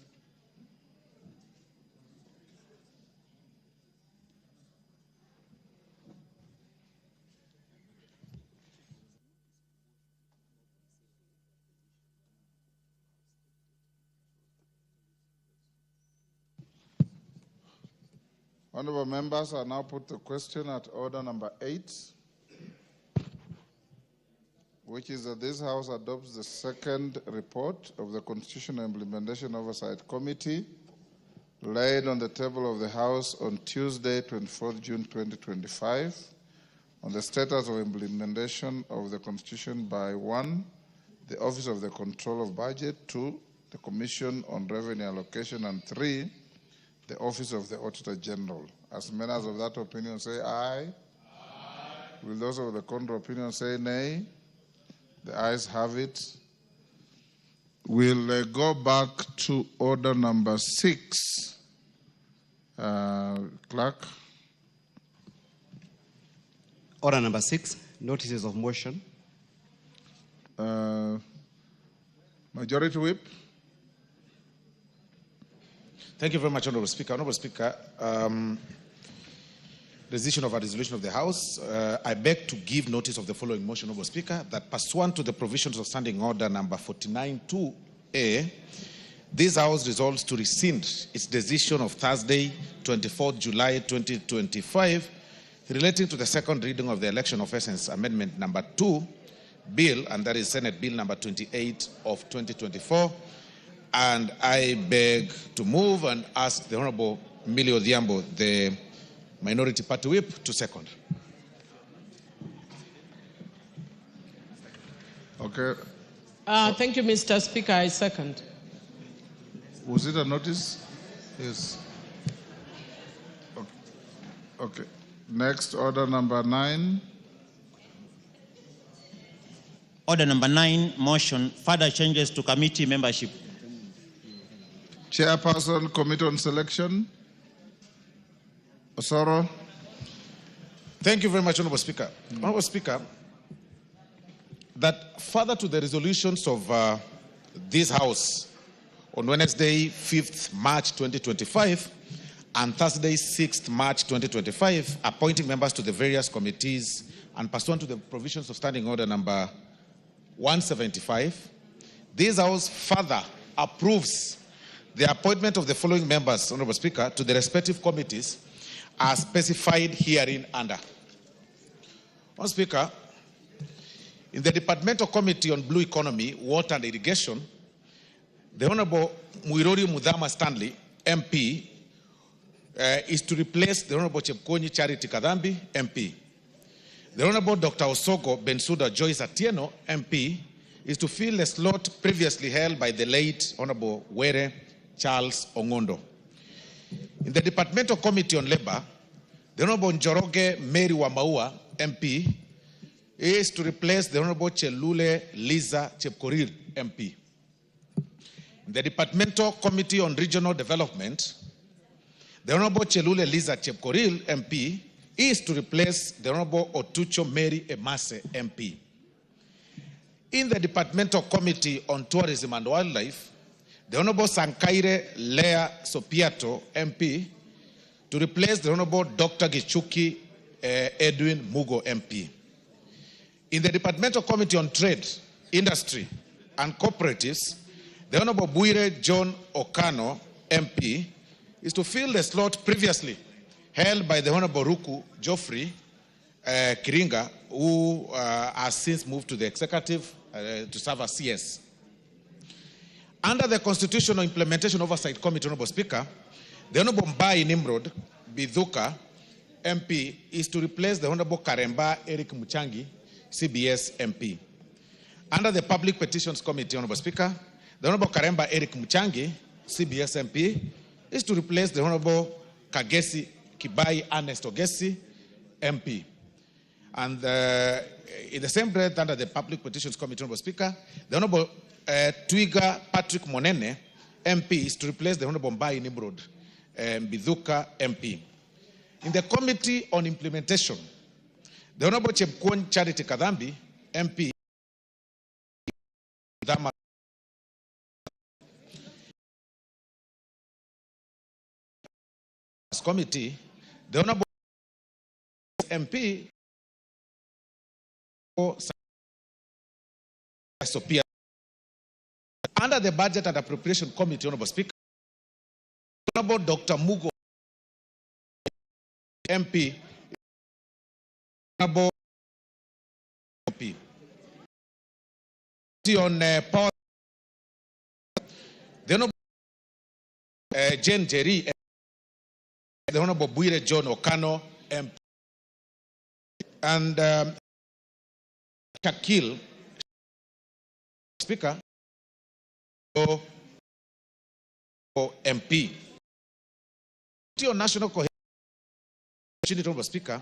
Honorable members, I now put the question at order number 8, which is that this House adopts the second report of the Constitutional Implementation Oversight Committee laid on the table of the House on Tuesday, 24th June 2025, on the status of implementation of the Constitution by 1, the Office of the Control of Budget, 2, the Commission on Revenue Allocation, and 3, the Office of the Auditor General. As members of that opinion say aye. Aye. Will those of the contrary opinion say nay? The ayes have it. We'll go back to order number 6. Clerk. Order number 6, notices of motion. Majority Whip. Thank you very much, Honorable Speaker. Honorable Speaker, decision of a resolution of the House, I beg to give notice of the following motion, Honorable Speaker, that pursuant to the provisions of Standing Order number 49.2a, this House resolves to rescind its decision of Thursday, 24th July 2025, relating to the second reading of the Election of Essence Amendment number 2 Bill, and that is Senate Bill number 28 of 2024. And I beg to move and ask the Honorable Millie Odhiambo, the Minority Party Whip, to second. Okay. Thank you, Mr. Speaker. I second. Was it a notice? Yes. Okay. Next, order number 9. Order number 9, motion, further changes to committee membership. Chairperson, Committee on Selection. Osoro. Thank you very much, Honorable Speaker. Honorable Speaker, that further to the resolutions of this House on Wednesday, 5th March 2025, and Thursday, 6th March 2025, appointing members to the various committees and pursuant to the provisions of Standing Order number 175, this House further approves the appointment of the following members, Honorable Speaker, to the respective committees as specified herein under. Honorable Speaker, in the Departmental Committee on Blue Economy, Water and Irrigation, the Honorable Muiruri Mudhama Stanley, MP, is to replace the Honorable Chepkonyi Charity Kadhambi, MP. The Honorable Dr. Osogo Bensuda Joyce Atieno, MP, is to fill a slot previously held by the late Honorable Were Charles Ongondo. In the Departmental Committee on Labor, the Honorable Njoroge Mary Wamaua, MP, is to replace the Honorable Chelule Liza Chepkorir, MP. In the Departmental Committee on Regional Development, the Honorable Chelule Liza Chepkorir, MP, is to replace the Honorable Otucho Mary Emase, MP. In the Departmental Committee on Tourism and Wildlife, the Honorable Sankaire Lea Sopiato, MP, to replace the Honorable Dr. Gichuki Edwin Mugo, MP. In the Departmental Committee on Trade, Industry, and Cooperatives, the Honorable Buire John Okano, MP, is to fill the slot previously held by the Honorable Ruku Geoffrey Kiringa, who has since moved to the executive to serve as CS. Under the Constitutional Implementation Oversight Committee, Honorable Speaker, the Honorable Mbai Nimrod Bidhuka, MP, is to replace the Honorable Karemba Eric Muchangi, CBS MP. Under the Public Petitions Committee, Honorable Speaker, the Honorable Karemba Eric Muchangi, CBS MP, is to replace the Honorable Kagesi Kibai Ernest Ogesi, MP. And in the same breath, under the Public Petitions Committee, Honorable Speaker, the Honorable Twiga Patrick Monene, MP, is to replace the Honorable Mbai Nimrod Bidhuka, MP. In the Committee on Implementation, the Honorable Chepkwony Charity Kadhambi, MP, Committee, the Honorable MP, under the Budget and Appropriation Committee, Honorable Speaker, Honorable Dr. Mugo, MP, Honorable MP. On power, the Honorable Jane Jerry, the Honorable Buire John Okano, MP, and Shakil, Speaker, MP. On national cohesion, Honorable Speaker,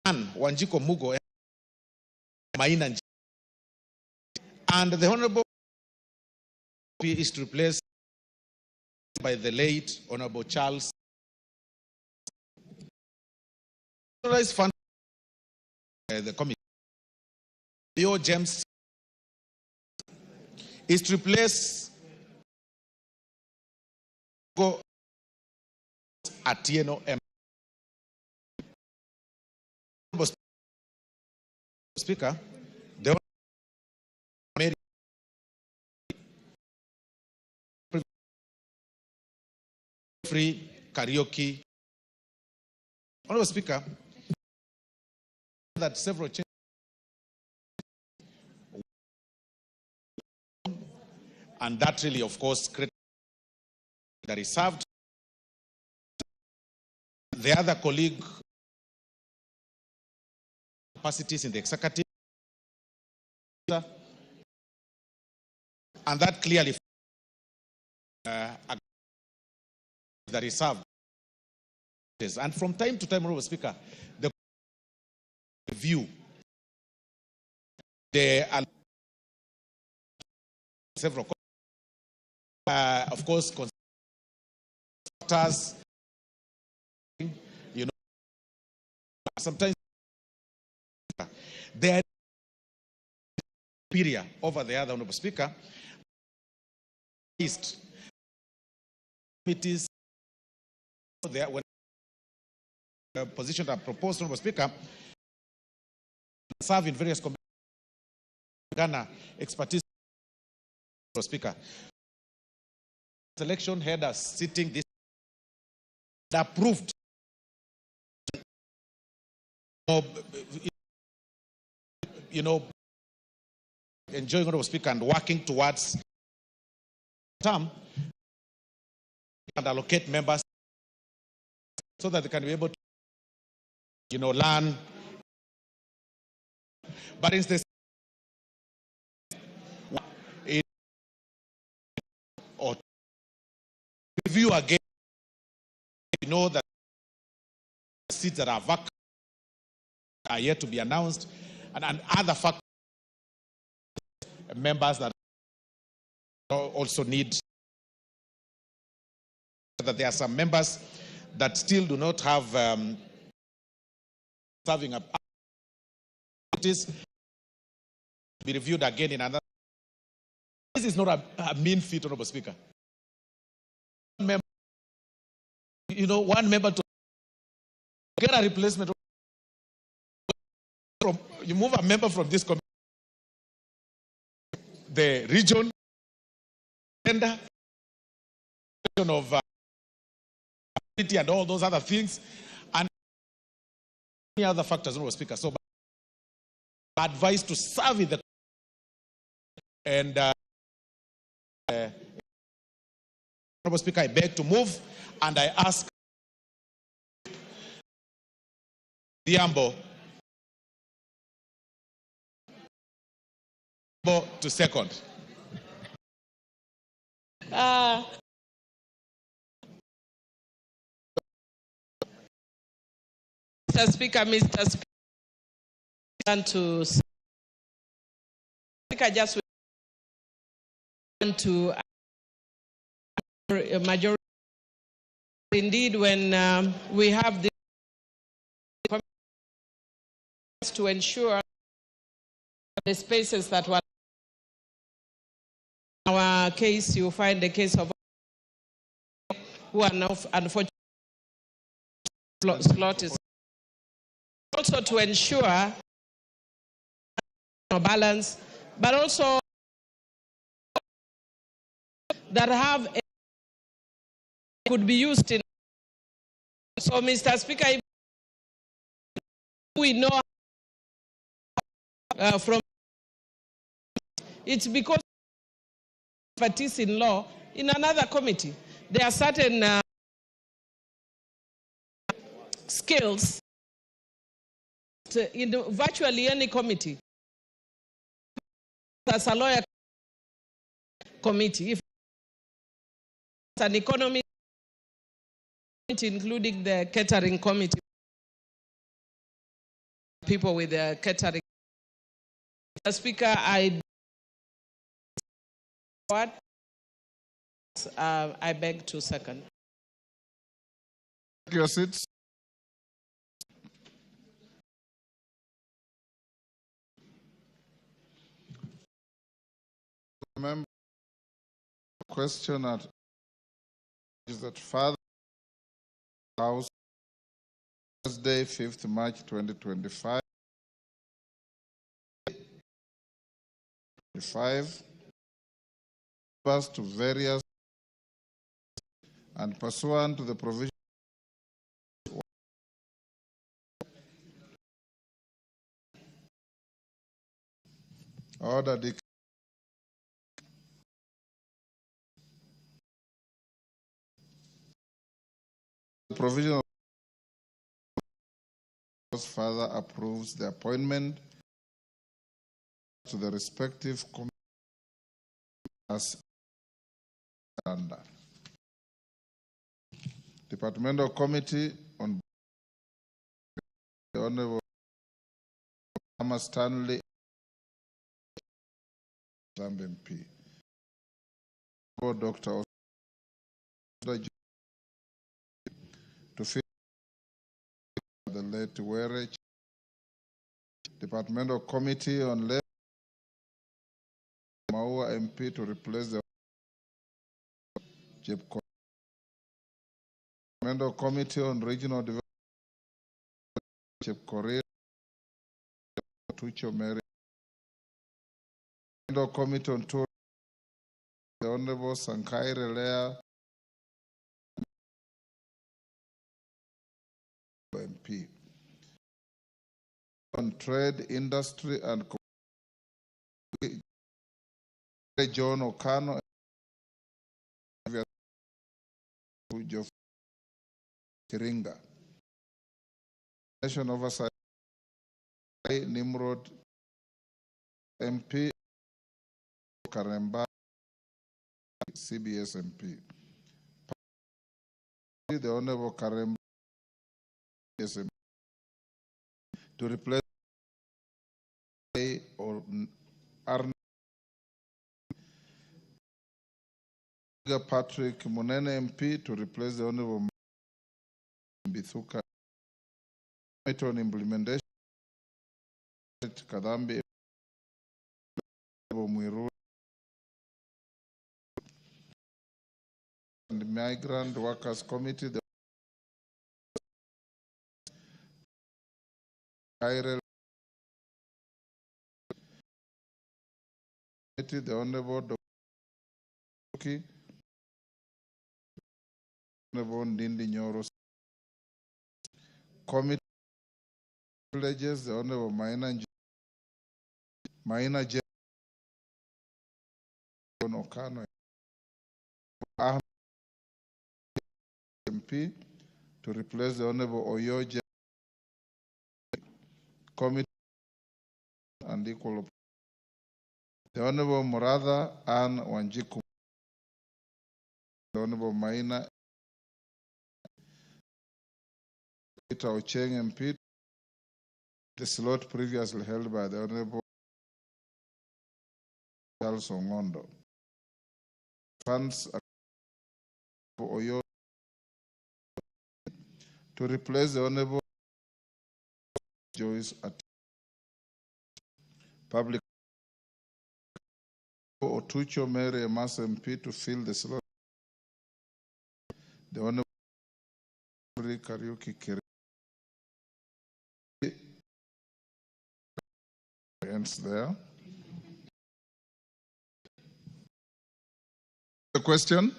Wanjiko Mugo, Maina, and the Honorable is to replace by the late Honorable Charles. Fund the committee. Leo James is to replace Atieno M. Speaker, the free karaoke. Honorable Speaker, that several changes and that really, of course, that is served. The other colleague capacities in the executive, and that clearly that is served. And from time to time, Honorable Speaker, the review several of course contractors, you know, sometimes there superior over the other, Honorable Speaker, is committees there when positions are proposed, Honorable Speaker, serve in various committees, Ghana expertise, Honorable Speaker. Selection head us sitting this approved you know, enjoying Honorable Speaker and working towards term and allocate members so that they can be able to, learn. But instead, or review again, you know that seats that are vacant are yet to be announced, and other factors, members that also need, that there are some members that still do not have serving opportunities to be reviewed again in another. This is not a mean feat, Honorable Speaker. One member to get a replacement. You move a member from this committee, the region, gender, of and all those other things, and many other factors, Honorable Speaker. So, advice to serve in the and Honorable Speaker, I beg to move, and I ask Diambo to second. Mr. Speaker, and to Speaker, just want to a majority. Indeed, when we have this to ensure the spaces that were in our case, you find the case of who are now unfortunately slot is also to ensure balance, but also that have could be used in. So, Mr. Speaker, we know from it's because of expertise in law in another committee. There are certain skills in virtually any committee. As a lawyer committee, if it's an economy, including the catering committee, people with the catering. Mr. Speaker, I beg to second. Take your seats. Remember, question is that Father House Thursday, 5th March 2025. Refers to various and pursuant to the provision order the provision of further approves the appointment to the respective committees as under. Departmental Committee on the Honorable Thomas Stanley, MP. Dr. to fill the late Werech. Departmental Committee on Labor, Maua MP to replace the Jeb. Departmental Committee on Regional Development, Jeb Korea, Tucho Mary. Departmental Committee on Tourism, the Honorable Sankai Relea, MP. On Trade, Industry and John Okano, Kiringa. Nation Oversight, Nimrod MP, Karemba, CBS MP. The Honorable Karemba MP to replace or Arne Patrick Munene MP to replace the Honorable Bithuka. On implementation, Kadambi Mwiru and the Migrant Workers Committee, the Honorable Dr. Honorable Ndindi Nyoro Committee Villages, the Honorable Maina J. Okano MP to replace the Honorable Oyoje Committee and Equal. The Honorable Murada Ann Wanjiku, the Honorable Maina Peter Ocheng MP, the slot previously held by the Honorable Charles Ongondo. Funds for Oyo to replace the Honorable Joyce at Public Otucho Mary Emas MP to fill the slot. The Honorable Kariuki Kiri ends there. The question?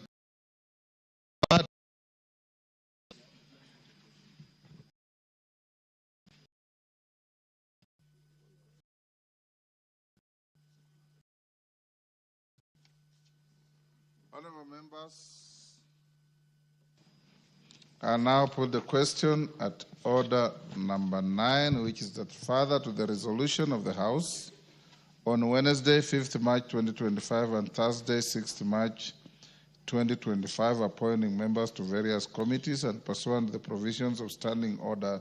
Honorable members, I now put the question at order number 9, which is that further to the resolution of the House on Wednesday, 5th March 2025 and Thursday, 6th March 2025, appointing members to various committees and pursuant to the provisions of Standing Order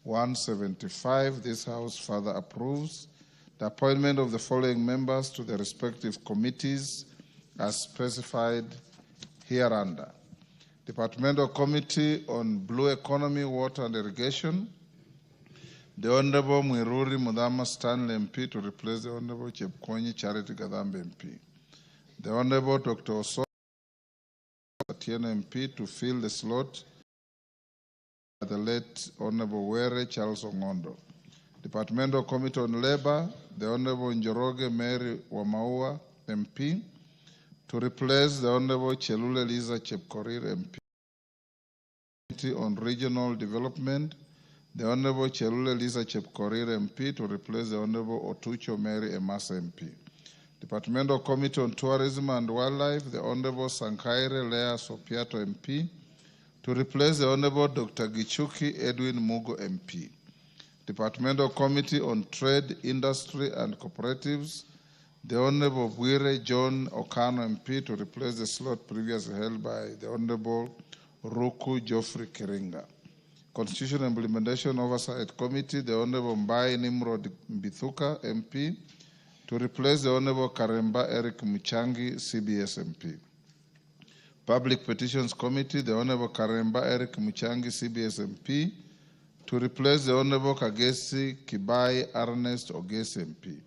175, this House further approves the appointment of the following members to the respective committees as specified hereunder. Departmental Committee on Blue Economy, Water and Irrigation, the Honorable Mwiruri Mudhama Stanley MP to replace the Honorable Chepkonyi Charity Gadambe MP. The Honorable Dr. Oso Atieno MP to fill the slot by the late Honorable Were Charles Ongondo. Departmental Committee on Labor, the Honorable Njoroge Mary Wamaua MP to replace the Honorable Chelule Liza Chepkorir MP. Committee on Regional Development, the Honorable Chelule Liza Chepkorir MP to replace the Honorable Otucho Mary Emasa MP. Departmental Committee on Tourism and Wildlife, the Honorable Sankaire Lea Sopiato MP to replace the Honorable Dr. Gichuki Edwin Mugo MP. Departmental Committee on Trade, Industry and Cooperatives, the Honorable Bwire John Okano MP to replace the slot previously held by the Honorable Ruku Geoffrey Kiringa. Constitution Implementation Oversight Committee, the Honorable Mbai Nimrod Bithuka MP to replace the Honorable Karemba Eric Muchangi CBS MP. Public Petitions Committee, the Honorable Karemba Eric Muchangi CBS MP to replace the Honorable Kagesi Kibai Ernest Ogesi MP.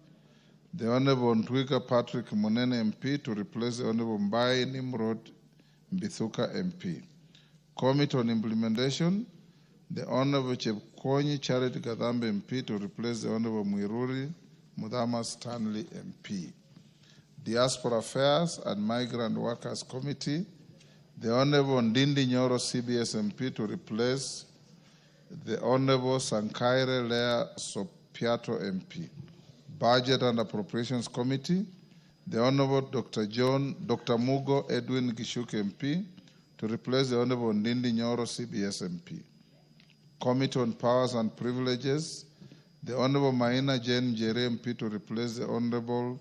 The Honorable Ntwika Patrick Munene MP to replace the Honorable Mbai Nimrod Bithuka MP. Committee on Implementation, the Honorable Chepkonyi Charity Gadambe MP to replace the Honorable Mwiruri Mudhama Stanley MP. Diaspora Affairs and Migrant Workers Committee, the Honorable Ndindi Nyoro CBS MP to replace the Honorable Sankaire Lea Sopiato MP. Budget and Appropriations Committee, the Honorable Dr. Mugo Edwin Gishuke MP to replace the Honorable Ndindi Nyoro CBS MP. Committee on Powers and Privileges, the Honorable Maina Jane Jere MP to replace the Honorable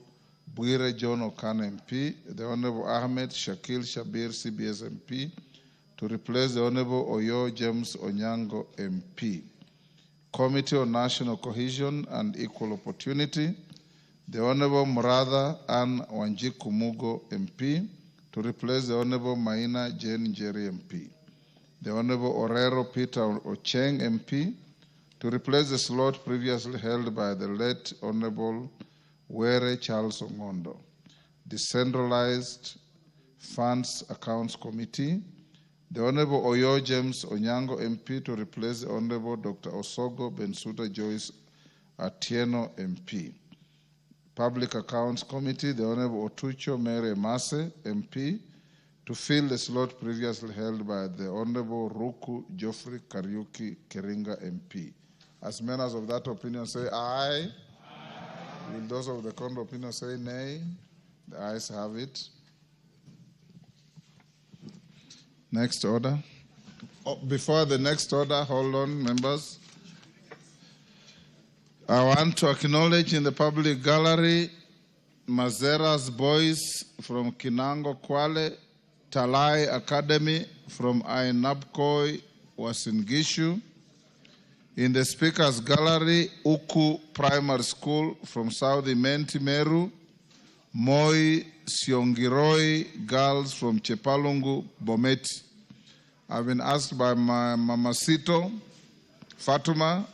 Bwire John Okana MP, the Honorable Ahmed Shakil Shabir CBS MP to replace the Honorable Oyo James Onyango MP. Committee on National Cohesion and Equal Opportunity, the Honorable Murada Ann Wanjiku Mugo MP to replace the Honorable Maina Jane Njeri MP. The Honorable Orero Peter Ocheng MP to replace the slot previously held by the late Honorable Were Charles Ongondo. Decentralized Funds Accounts Committee, the Honorable Oyo James Onyango MP to replace the Honorable Dr. Osogo Bensuda Joyce Atieno MP. Public Accounts Committee, the Honorable Otucho Mary Mase MP to fill the slot previously held by the Honorable Ruku Geoffrey Kariuki Keringa MP. As members of that opinion say aye. Will those of the contrary opinion say nay? The ayes have it. Next order. Oh, before the next order, hold on, members. I want to acknowledge in the public gallery Mazera's boys from Kinango Kwale, Talai Academy from Ainabkoi Wasingishu. In the speaker's gallery, Uku Primary School from Saudi Menti Meru, Moi Siongiroi girls from Chepalungu, Bometi. I've been asked by my Mamasito, Fatuma.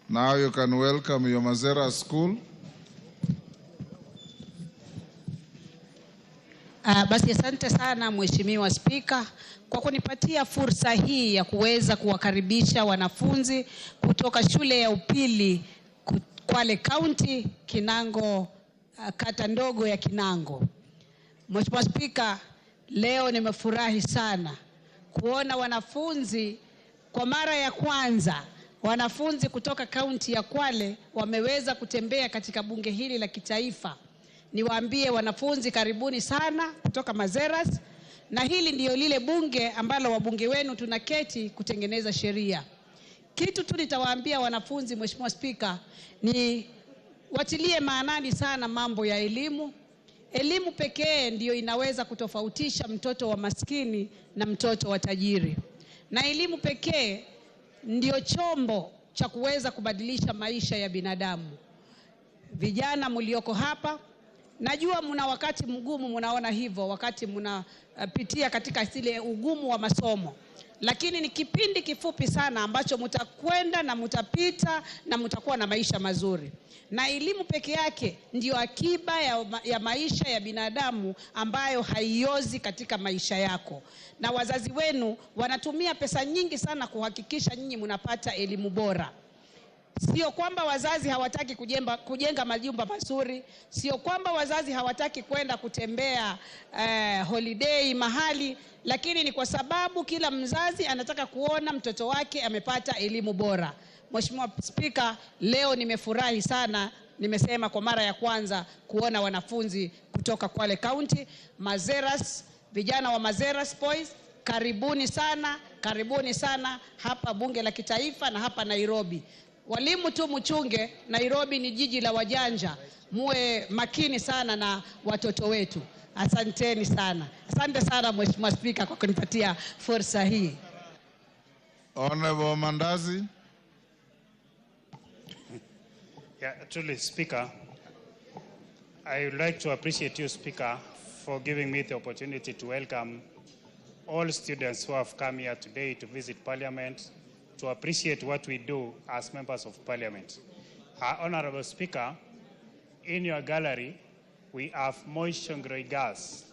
Now you can welcome your Mazera school. Basi asante sana Mheshimiwa Spika kwa kunipatia fursa hii ya kuweza kuwakaribisha wanafunzi kutoka shule ya upili Kwale County, Kinango, kata ndogo ya Kinango. Mheshimiwa Spika, leo nimefurahi sana kuona wanafunzi kwa mara ya kwanza wanafunzi kutoka kaunti ya Kwale wameweza kutembea katika bunge hili la kitaifa. Niwaambie wanafunzi karibuni sana kutoka Mazeras, na hili ndio lile bunge ambalo wabunge wenu tunaketi kutengeneza sheria. Kitu tu nitawaambia wanafunzi Mheshimiwa Spika ni watilie maanani sana mambo ya elimu. Elimu pekee ndio inaweza kutofautisha mtoto wa maskini na mtoto wa tajiri. Na elimu pekee ndio chombo cha kuweza kubadilisha maisha ya binadamu. Vijana mlioko hapa, najua mna wakati mgumu, mnaona hivyo wakati mnapitia katika zile ugumu wa masomo. Lakini ni kipindi kifupi sana ambacho mtakwenda na mtapita na mtakuwa na maisha mazuri. Na elimu peke yake ndio akiba ya maisha ya binadamu ambayo haiozi katika maisha yako. Na wazazi wenu wanatumia pesa nyingi sana kuhakikisha nyinyi mnapata elimu bora. Sio kwamba wazazi hawataki kujenga majumba mazuri, sio kwamba wazazi hawataki kwenda kutembea holiday mahali, lakini ni kwa sababu kila mzazi anataka kuona mtoto wake amepata elimu bora. Mheshimiwa Spika, leo nimefurahi sana, nimesema kwa mara ya kwanza kuona wanafunzi kutoka Kwale County, Mazeras, vijana wa Mazeras Boys, karibuni sana hapa bunge la kitaifa na hapa Nairobi. Walimu tu mchunge, Nairobi ni jiji la wajanja. Muwe makini sana na watoto wetu. Asanteni sana. Asante sana Mheshimiwa Spika kwa kunipatia fursa hii. Honorable Mandazi. Yeah, truly, Speaker, I would like to appreciate you, Speaker, for giving me the opportunity to welcome all students who have come here today to visit Parliament, to appreciate what we do as members of Parliament. Honorable Speaker, in your gallery, we have Moi Shongroi Girls.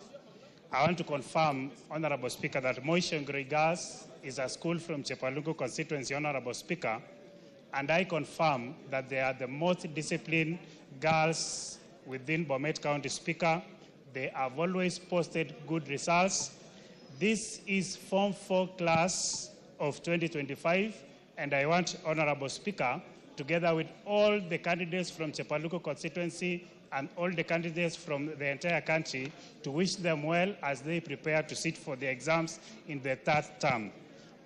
I want to confirm, Honorable Speaker, that Moi Shongroi Girls is a school from Chepalungu constituency, Honorable Speaker, and I confirm that they are the most disciplined girls within Bomet County, Speaker. They have always posted good results. This is Form 4 class of 2025, and I want, Honorable Speaker, together with all the candidates from Chepalungu constituency and all the candidates from the entire country, to wish them well as they prepare to sit for the exams in the third term.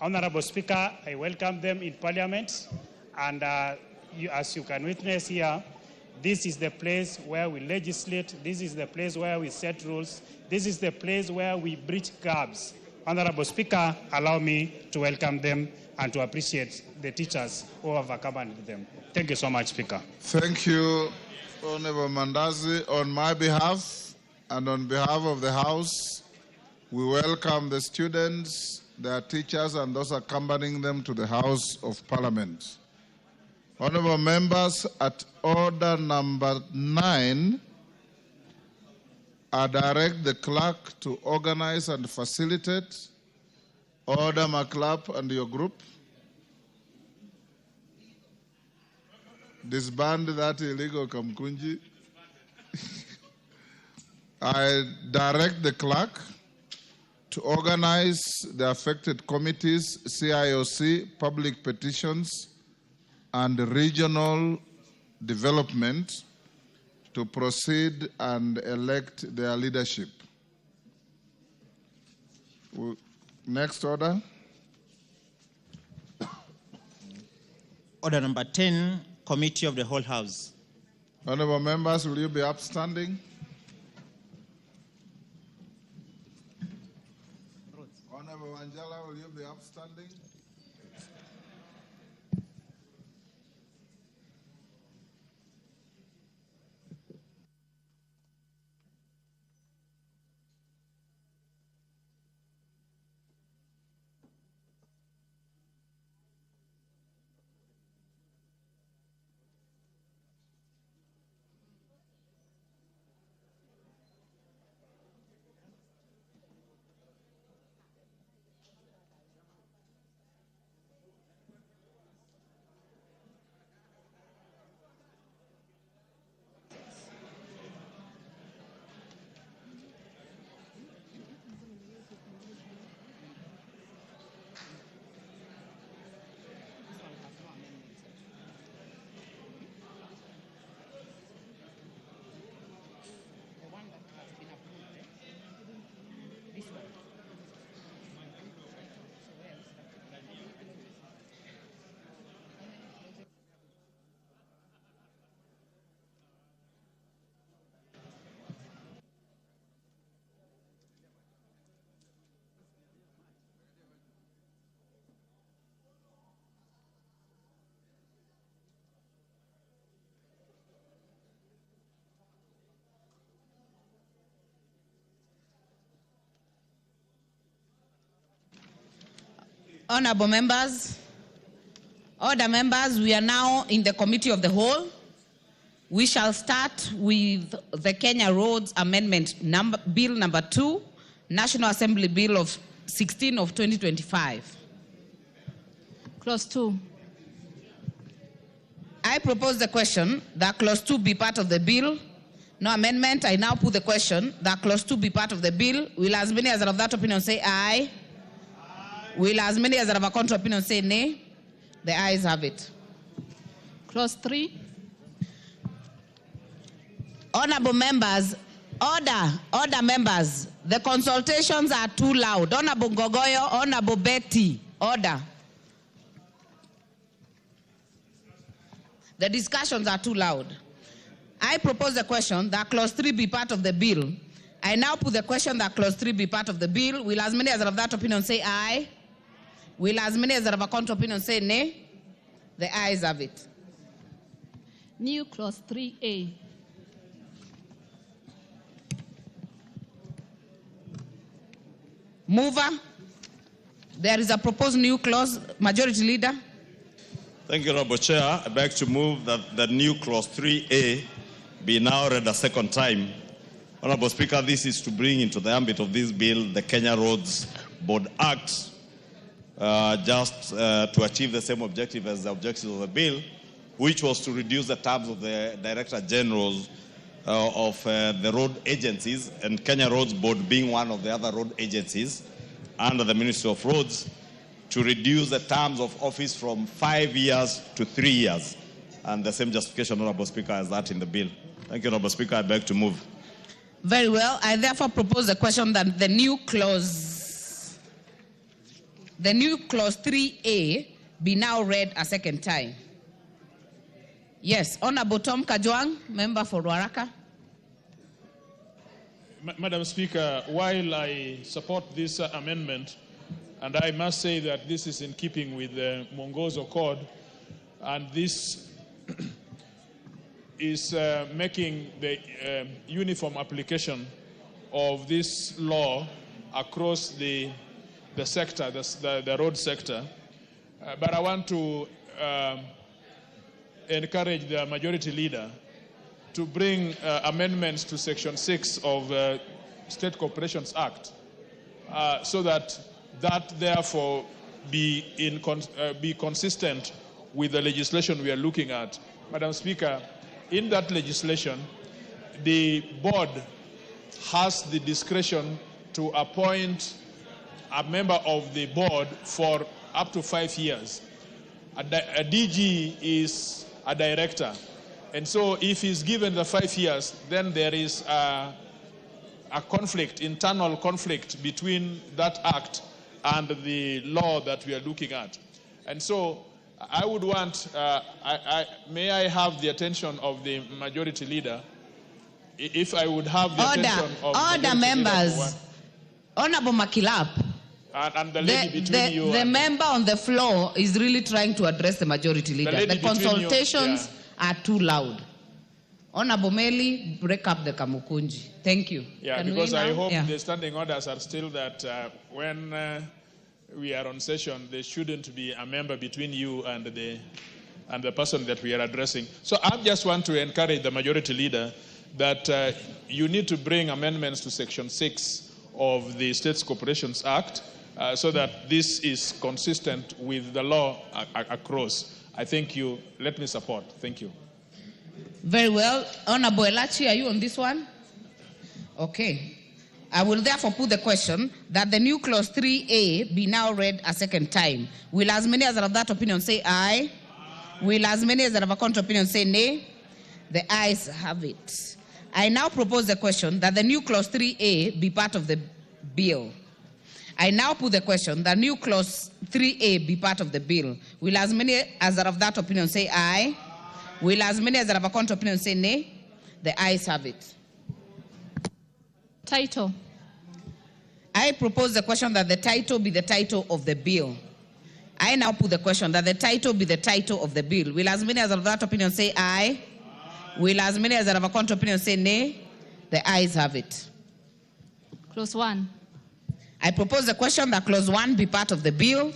Honorable Speaker, I welcome them in Parliament, and as you can witness here, this is the place where we legislate, this is the place where we set rules, this is the place where we bridge gaps. Honorable Speaker, allow me to welcome them and to appreciate the teachers who have accompanied them. Thank you so much, Speaker. Thank you, Honorable Mandazi. On my behalf and on behalf of the House, we welcome the students, their teachers, and those accompanying them to the House of Parliament. Honorable members, at order number 9, I direct the clerk to organize and facilitate. Order McClap and your group. Disband that illegal Kamkunji. I direct the clerk to organize the affected committees, CIOC, public petitions, and regional development to proceed and elect their leadership. Next order. Order number 10, Committee of the Whole House. Honorable members, will you be upstanding? Honorable Angela, will you be upstanding? Honorable members, order members, we are now in the Committee of the Whole. We shall start with the Kenya Roads Amendment Bill number 2, National Assembly Bill of 16 of 2025. Clause 2. I propose the question that Clause 2 be part of the bill. No amendment. I now put the question that Clause 2 be part of the bill. Will as many as are of that opinion say aye? Will as many as are of a contrary opinion say nay? The ayes have it. Clause 3. Honorable members, order members. The consultations are too loud. Honorable Ngogoyo, Honorable Betty, order. The discussions are too loud. I propose the question that Clause 3 be part of the bill. I now put the question that Clause 3 be part of the bill. Will as many as are of that opinion say aye? Will as many as are of a contrary opinion say nay? The ayes have it. New Clause 3A. Mover, there is a proposed new clause. Majority Leader. Thank you, Honorable Chair. I beg to move that the new Clause 3A be now read a second time. Honorable Speaker, this is to bring into the ambit of this bill the Kenya Roads Board Act, to achieve the same objective as the objectives of the bill, which was to reduce the terms of the Director Generals of the road agencies, and Kenya Roads Board being one of the other road agencies under the Ministry of Roads, to reduce the terms of office from 5 years to 3 years. And the same justification, Honorable Speaker, as that in the bill. Thank you, Honorable Speaker. I beg to move. Very well. I therefore propose the question that the new clause the new clause 3A be now read a second time. Yes, Honorable Tom Kajwang, member for Ruaraka. Madam Speaker, while I support this amendment, and I must say that this is in keeping with the Mwongozo Code, and this is making the uniform application of this law across the sector, the road sector. But I want to encourage the majority leader to bring amendments to Section 6 of State Corporations Act so that therefore be consistent with the legislation we are looking at. Madam Speaker, in that legislation, the board has the discretion to appoint a member of the board for up to 5 years. A DG is a director. And so if he's given the 5 years, then there is a conflict, internal conflict between that act and the law that we are looking at. And so I would want, may I have the attention of the majority leader? If I would have the attention of the members. Honorable Makilap. And the lady between you. The member on the floor is really trying to address the majority leader. The consultations are too loud. Honorable Meli, break up the Kamukunji. Thank you. Yeah, because I hope the standing orders are still that when we are on session, there shouldn't be a member between you and the person that we are addressing. So I just want to encourage the majority leader that you need to bring amendments to Section 6 of the States Corporations Act so that this is consistent with the law across. I think you let me support. Thank you. Very well. Honorable Elachi, are you on this one? Okay. I will therefore put the question that the new clause 3A be now read a second time. Will as many as are of that opinion say aye? Will as many as are of a contrary opinion say nay? The ayes have it. I now propose the question that the new clause 3A be part of the bill. I now put the question that new clause 3A be part of the bill. Will as many as are of that opinion say aye? Will as many as are of a contrary opinion say nay? The ayes have it. Title. I propose the question that the title be the title of the bill. I now put the question that the title be the title of the bill. Will as many as are of that opinion say aye? Will as many as are of a contrary opinion say nay? The ayes have it. Clause 1. I propose the question that clause 1 be part of the bill.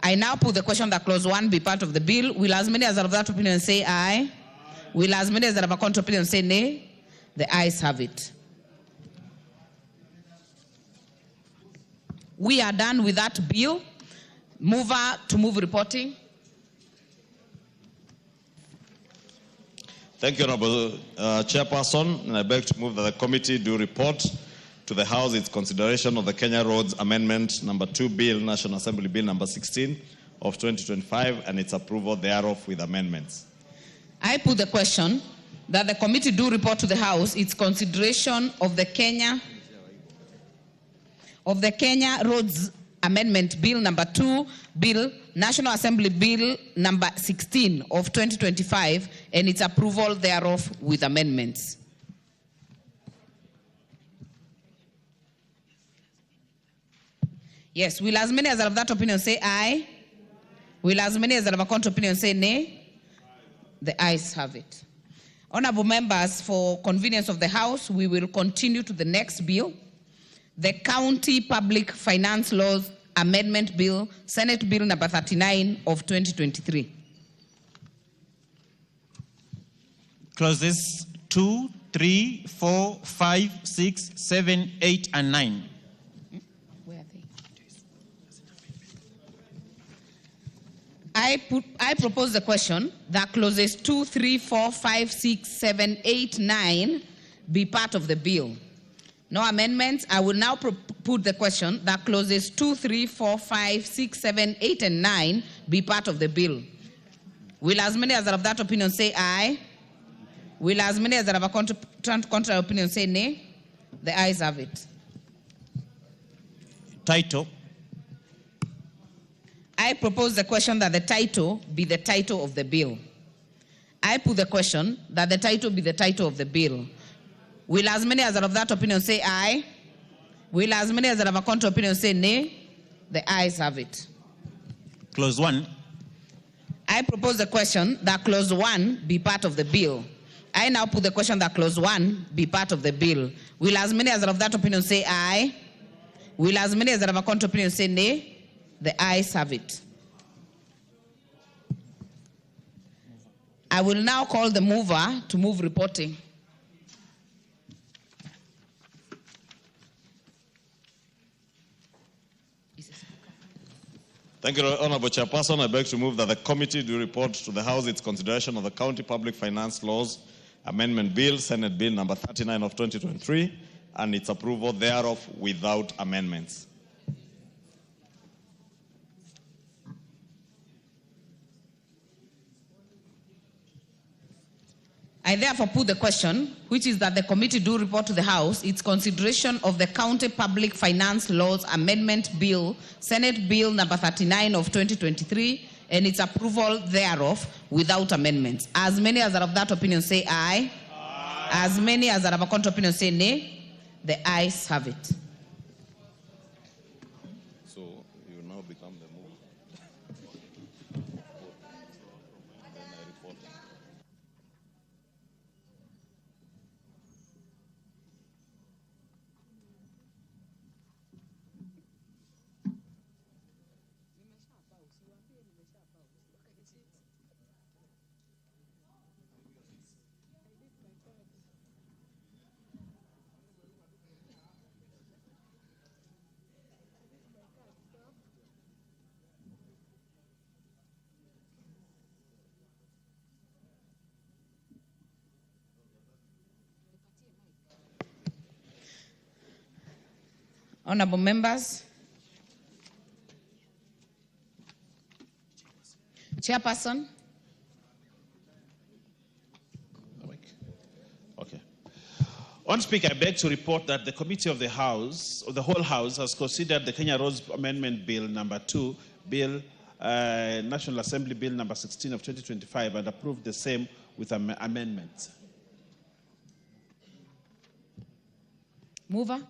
I now put the question that clause 1 be part of the bill. Will as many as are of that opinion say aye? Will as many as are of a contrary opinion say nay? The ayes have it. We are done with that bill. Mover to move reporting. Thank you, Honorable Chairperson. And I beg to move that the committee do report to the House its consideration of the Kenya Roads Amendment Number 2 Bill, National Assembly Bill Number 16 of 2025, and its approval thereof with amendments. I put the question that the committee do report to the House its consideration of the Kenya Roads Amendment Bill Number 2 Bill, National Assembly Bill Number 16 of 2025, and its approval thereof with amendments. Yes, will as many as are of that opinion say aye? Will as many as are of a contrary opinion say nay? The ayes have it. Honorable members, for convenience of the House, we will continue to the next bill, the County Public Finance Laws Amendment Bill, Senate Bill Number 39 of 2023. Clauses 2, 3, 4, 5, 6, 7, 8, and 9. Where are they? I propose the question that clauses 2, 3, 4, 5, 6, 7, 8, 9 be part of the bill. No amendments. I will now put the question that clauses 2, 3, 4, 5, 6, 7, 8, and 9 be part of the bill. Will as many as are of that opinion say aye? Will as many as are of a contrary opinion say nay? The ayes have it. Title. I propose the question that the title be the title of the bill. I put the question that the title be the title of the bill. Will as many as are of that opinion say aye? Will as many as are of a contrary opinion say nay? The ayes have it. Clause 1. I propose the question that clause 1 be part of the bill. I now put the question that clause 1 be part of the bill. Will as many as are of that opinion say aye? Will as many as are of a contrary opinion say nay? The ayes have it. I will now call the mover to move reporting. Thank you, Honorable Chairperson. I beg to move that the committee do report to the House its consideration of the County Public Finance Laws Amendment Bill, Senate Bill number 39 of 2023, and its approval thereof without amendments. I therefore put the question, which is that the committee do report to the House its consideration of the County Public Finance Laws Amendment Bill, Senate Bill number 39 of 2023, and its approval thereof without amendments. As many as are of that opinion say aye. Aye. As many as are of a contrary opinion say nay. The ayes have it. So you now become the mover. Then I report. Honorable members, Chairperson. Okay. On Speaker, I beg to report that the Committee of the House, or the whole House, has considered the Kenya Roads Amendment Bill number 2, Bill, National Assembly Bill number 16 of 2025, and approved the same with amendments. Mover.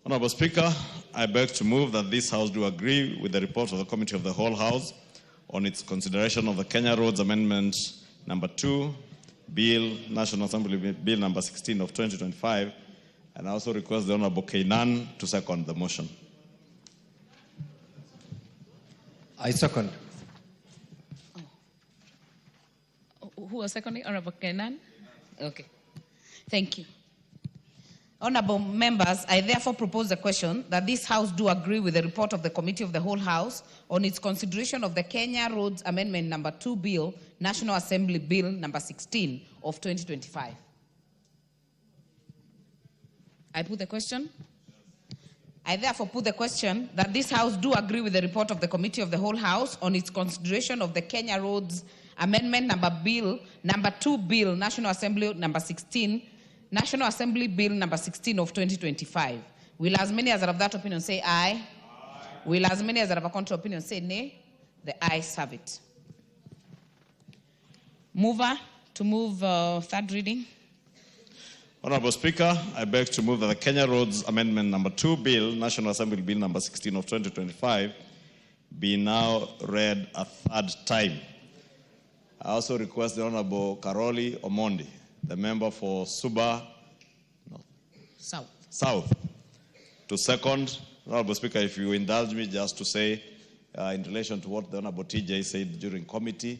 Honorable Speaker, I beg to move that this House do agree with the report of the Committee of the whole House on its consideration of the Kenya Roads Amendment number 2, Bill, National Assembly Bill number 16 of 2025, and I also request the Honorable Kainan to second the motion. I second. Who was seconding? Honorable Kenan? Okay. Thank you. Honorable members, I therefore propose the question that this House do agree with the report of the Committee of the whole House on its consideration of the Kenya Roads Amendment number 2 Bill, National Assembly Bill number 16 of 2025. I put the question. I therefore put the question that this House do agree with the report of the Committee of the whole House on its consideration of the Kenya Roads Amendment number 2 Bill, National Assembly number 16, National Assembly Bill number 16 of 2025. Will as many as are of that opinion say aye? Aye. Will as many as are of a contrary opinion say nay? The ayes have it. Mover to move third reading. Honorable Speaker, I beg to move that the Kenya Roads Amendment number 2 Bill, National Assembly Bill number 16 of 2025, be now read a third time. I also request the Honorable Karoli Omondi, the member for Suba South, to second. Honorable Speaker, if you indulge me just to say, in relation to what the Honorable TJ said during committee,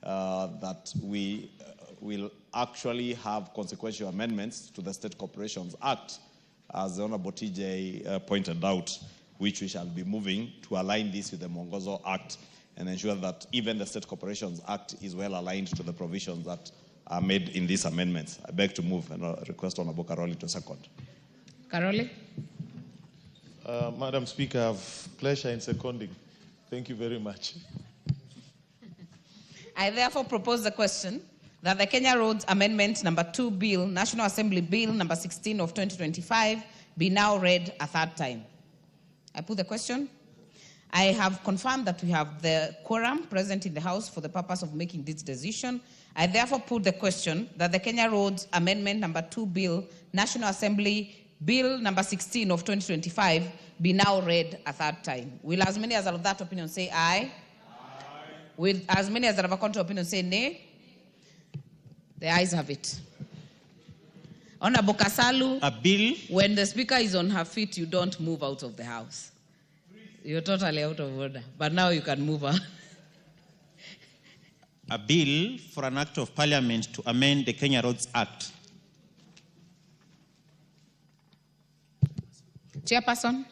that we will actually have consequential amendments to the State Corporations Act, as the Honorable TJ pointed out, which we shall be moving to align this with the Mwongozo Act and ensure that even the State Corporations Act is well aligned to the provisions that are made in these amendments. I beg to move and request Honorable Karoli to second. Karoli. Madam Speaker, I have pleasure in seconding. Thank you very much. I therefore propose the question that the Kenya Roads Amendment number 2 Bill, National Assembly Bill number 16 of 2025, be now read a third time. I put the question I have confirmed that we have the quorum present in the House for the purpose of making this decision. I therefore put the question that the Kenya Roads Amendment Number 2 Bill, National Assembly Bill Number 16 of 2025, be now read a third time. Will as many as are of that opinion say aye? Aye. Will as many as are of a contrary opinion say nay? The ayes have it. Honorable Kasalu, a bill. When the speaker is on her feet, you don't move out of the House. You're totally out of order, but now you can move on. A bill for an act of parliament to amend the Kenya Roads Act. Chairperson.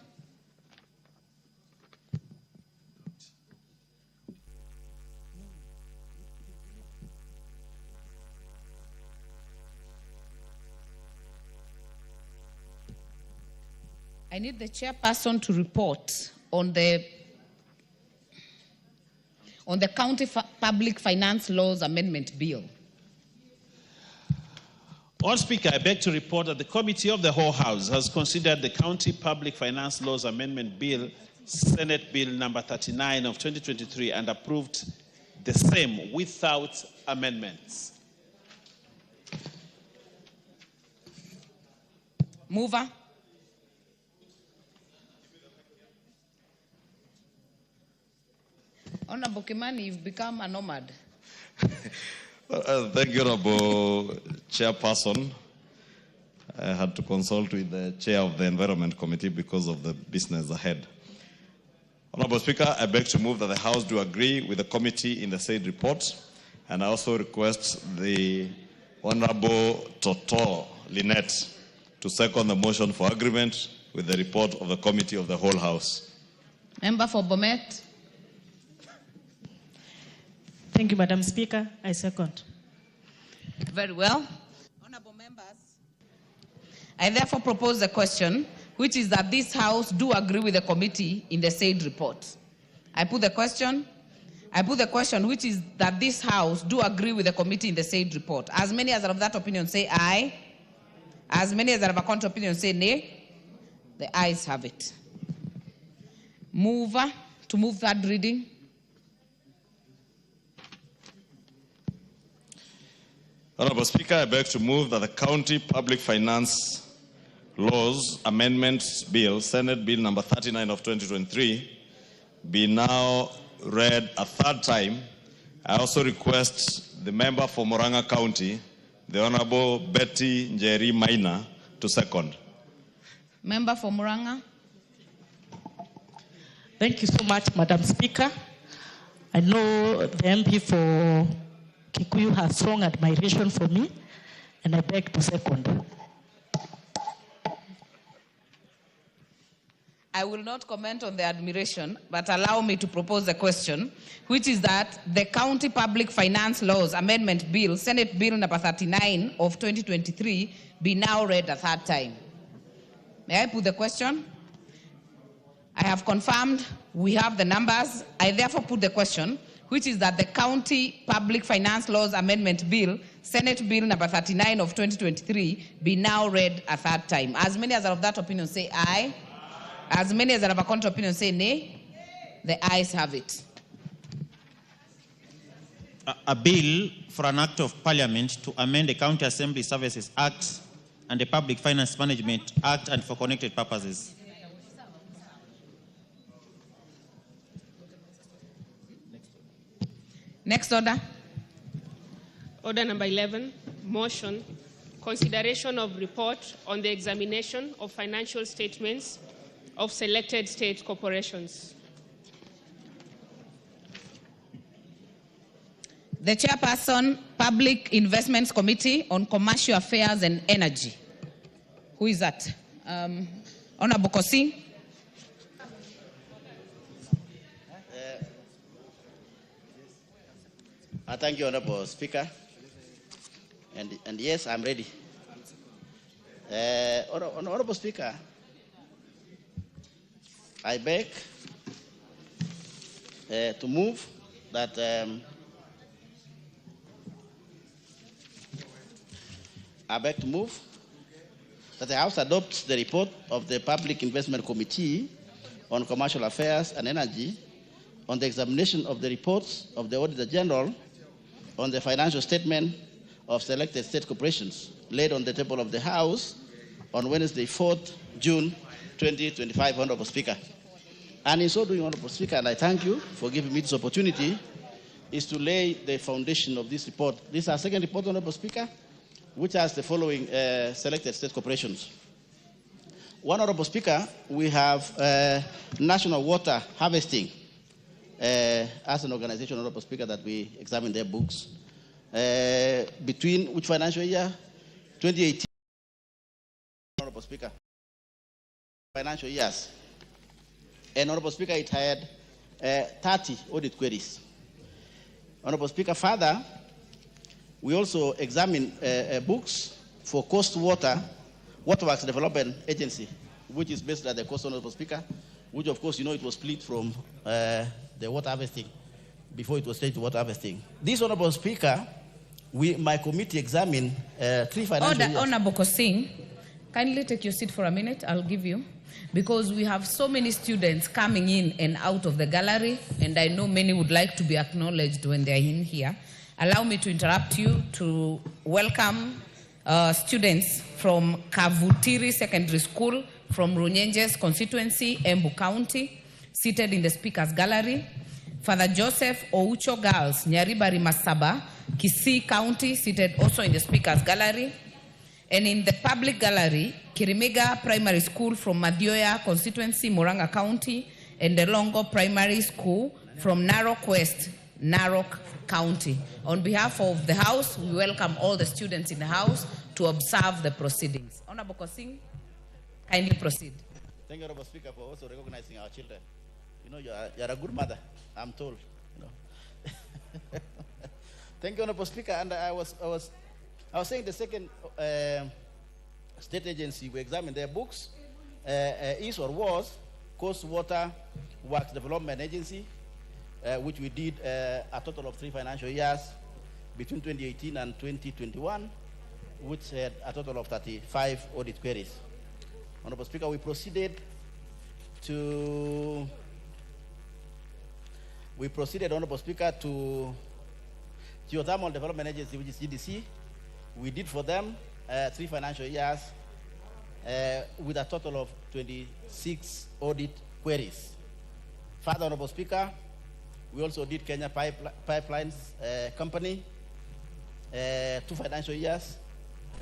I need the chairperson to report on the County Public Finance Laws Amendment Bill. Honourable Speaker, I beg to report that the Committee of the Whole House has considered the County Public Finance Laws Amendment Bill, Senate Bill number 39 of 2023, and approved the same without amendments. Mover. Honorable Kimani, you've become a nomad. Thank you, Honorable Chairperson. I had to consult with the Chair of the Environment Committee because of the business ahead. Honorable Speaker, I beg to move that the House do agree with the committee in the said report, and I also request the Honorable Toto Lynette to second the motion for agreement with the report of the Committee of the Whole House. Member for Bomet. Thank you, Madam Speaker. I second. Very well. Honorable members, I therefore propose the question, which is that this House do agree with the committee in the said report. I put the question, which is that this House do agree with the committee in the said report. As many as are of that opinion say aye. As many as are of a contrary opinion say nay. The ayes have it. Mover to move third reading. Honorable Speaker, I beg to move that the County Public Finance Laws Amendment Bill, Senate Bill number 39 of 2023, be now read a third time. I also request the member for Murang'a County, the Honorable Betty Njeri Maina, to second. Member for Murang'a. Thank you so much, Madam Speaker. I know the MP for Kikuyu has strong admiration for me, and I beg to second. I will not comment on the admiration, but allow me to propose a question, which is that the County Public Finance Laws Amendment Bill, Senate Bill number 39 of 2023, be now read a third time. May I put the question? I have confirmed we have the numbers. I therefore put the question, which is that the County Public Finance Laws Amendment Bill, Senate Bill number 39 of 2023, be now read a third time. As many as are of that opinion say aye. As many as are of a contrary opinion say nay. The ayes have it. A bill for an act of parliament to amend the County Assembly Services Act and the Public Finance Management Act and for connected purposes. Next order. Order number 11, motion, consideration of report on the examination of financial statements of selected state corporations. The Chairperson, Public Investments Committee on Commercial Affairs and Energy. Who is that? Honorable Kosing. Thank you, Honorable Speaker. And yes, I'm ready. Honorable Speaker, I beg to move that the House adopts the report of the Public Investment Committee on Commercial Affairs and Energy, on the examination of the reports of the Auditor General, on the financial statement of selected state corporations, laid on the table of the House on Wednesday, 4th June 2025, Honorable Speaker. And in so doing, Honorable Speaker, and I thank you for giving me this opportunity, is to lay the foundation of this report. This is our second report, Honorable Speaker, which has the following selected state corporations. One, Honorable Speaker, we have National Water Harvesting as an organization, Honorable Speaker, that we examine their books. Between which financial year? 2018, Honorable Speaker. Financial years. And Honorable Speaker, it had 30 audit queries. Honorable Speaker, further, we also examined books for Coast Waterworks Development Agency, which is based at the coast, Honorable Speaker, which of course, you know, it was split from the water harvesting before it was changed to water harvesting. This, Honorable Speaker, my committee examined 3 financial years. Honorable Kosing, kindly take your seat for a minute. I'll give you. Because we have so many students coming in and out of the gallery, and I know many would like to be acknowledged when they're in here. Allow me to interrupt you to welcome students from Kavutiri Secondary School from Runyenjes constituency, Embu County, seated in the Speaker's Gallery. Father Joseph Oucho Girls, Nyaribari Masaba, Kisii County, seated also in the Speaker's Gallery. And in the public gallery, Kirimega Primary School from Madioya constituency, Muranga County, and the Longo Primary School from Narok West, Narok County. On behalf of the House, we welcome all the students in the House to observe the proceedings. Honorable Kosing, kindly proceed. Thank you, Honorable Speaker, for also recognizing our children. You know, you're a good mother, I'm told. You know. Thank you, Honorable Speaker. And I was saying the second state agency, we examined their books, is or was Coast Water Works Development Agency, which we did a total of 3 financial years between 2018 and 2021, which had a total of 35 audit queries. Honorable Speaker, we proceeded, Honorable Speaker, to Geothermal Development Agency, which is GDC. We did for them 3 financial years with a total of 26 audit queries. Further, Honorable Speaker, we also did Kenya Pipelines Company, 2 financial years,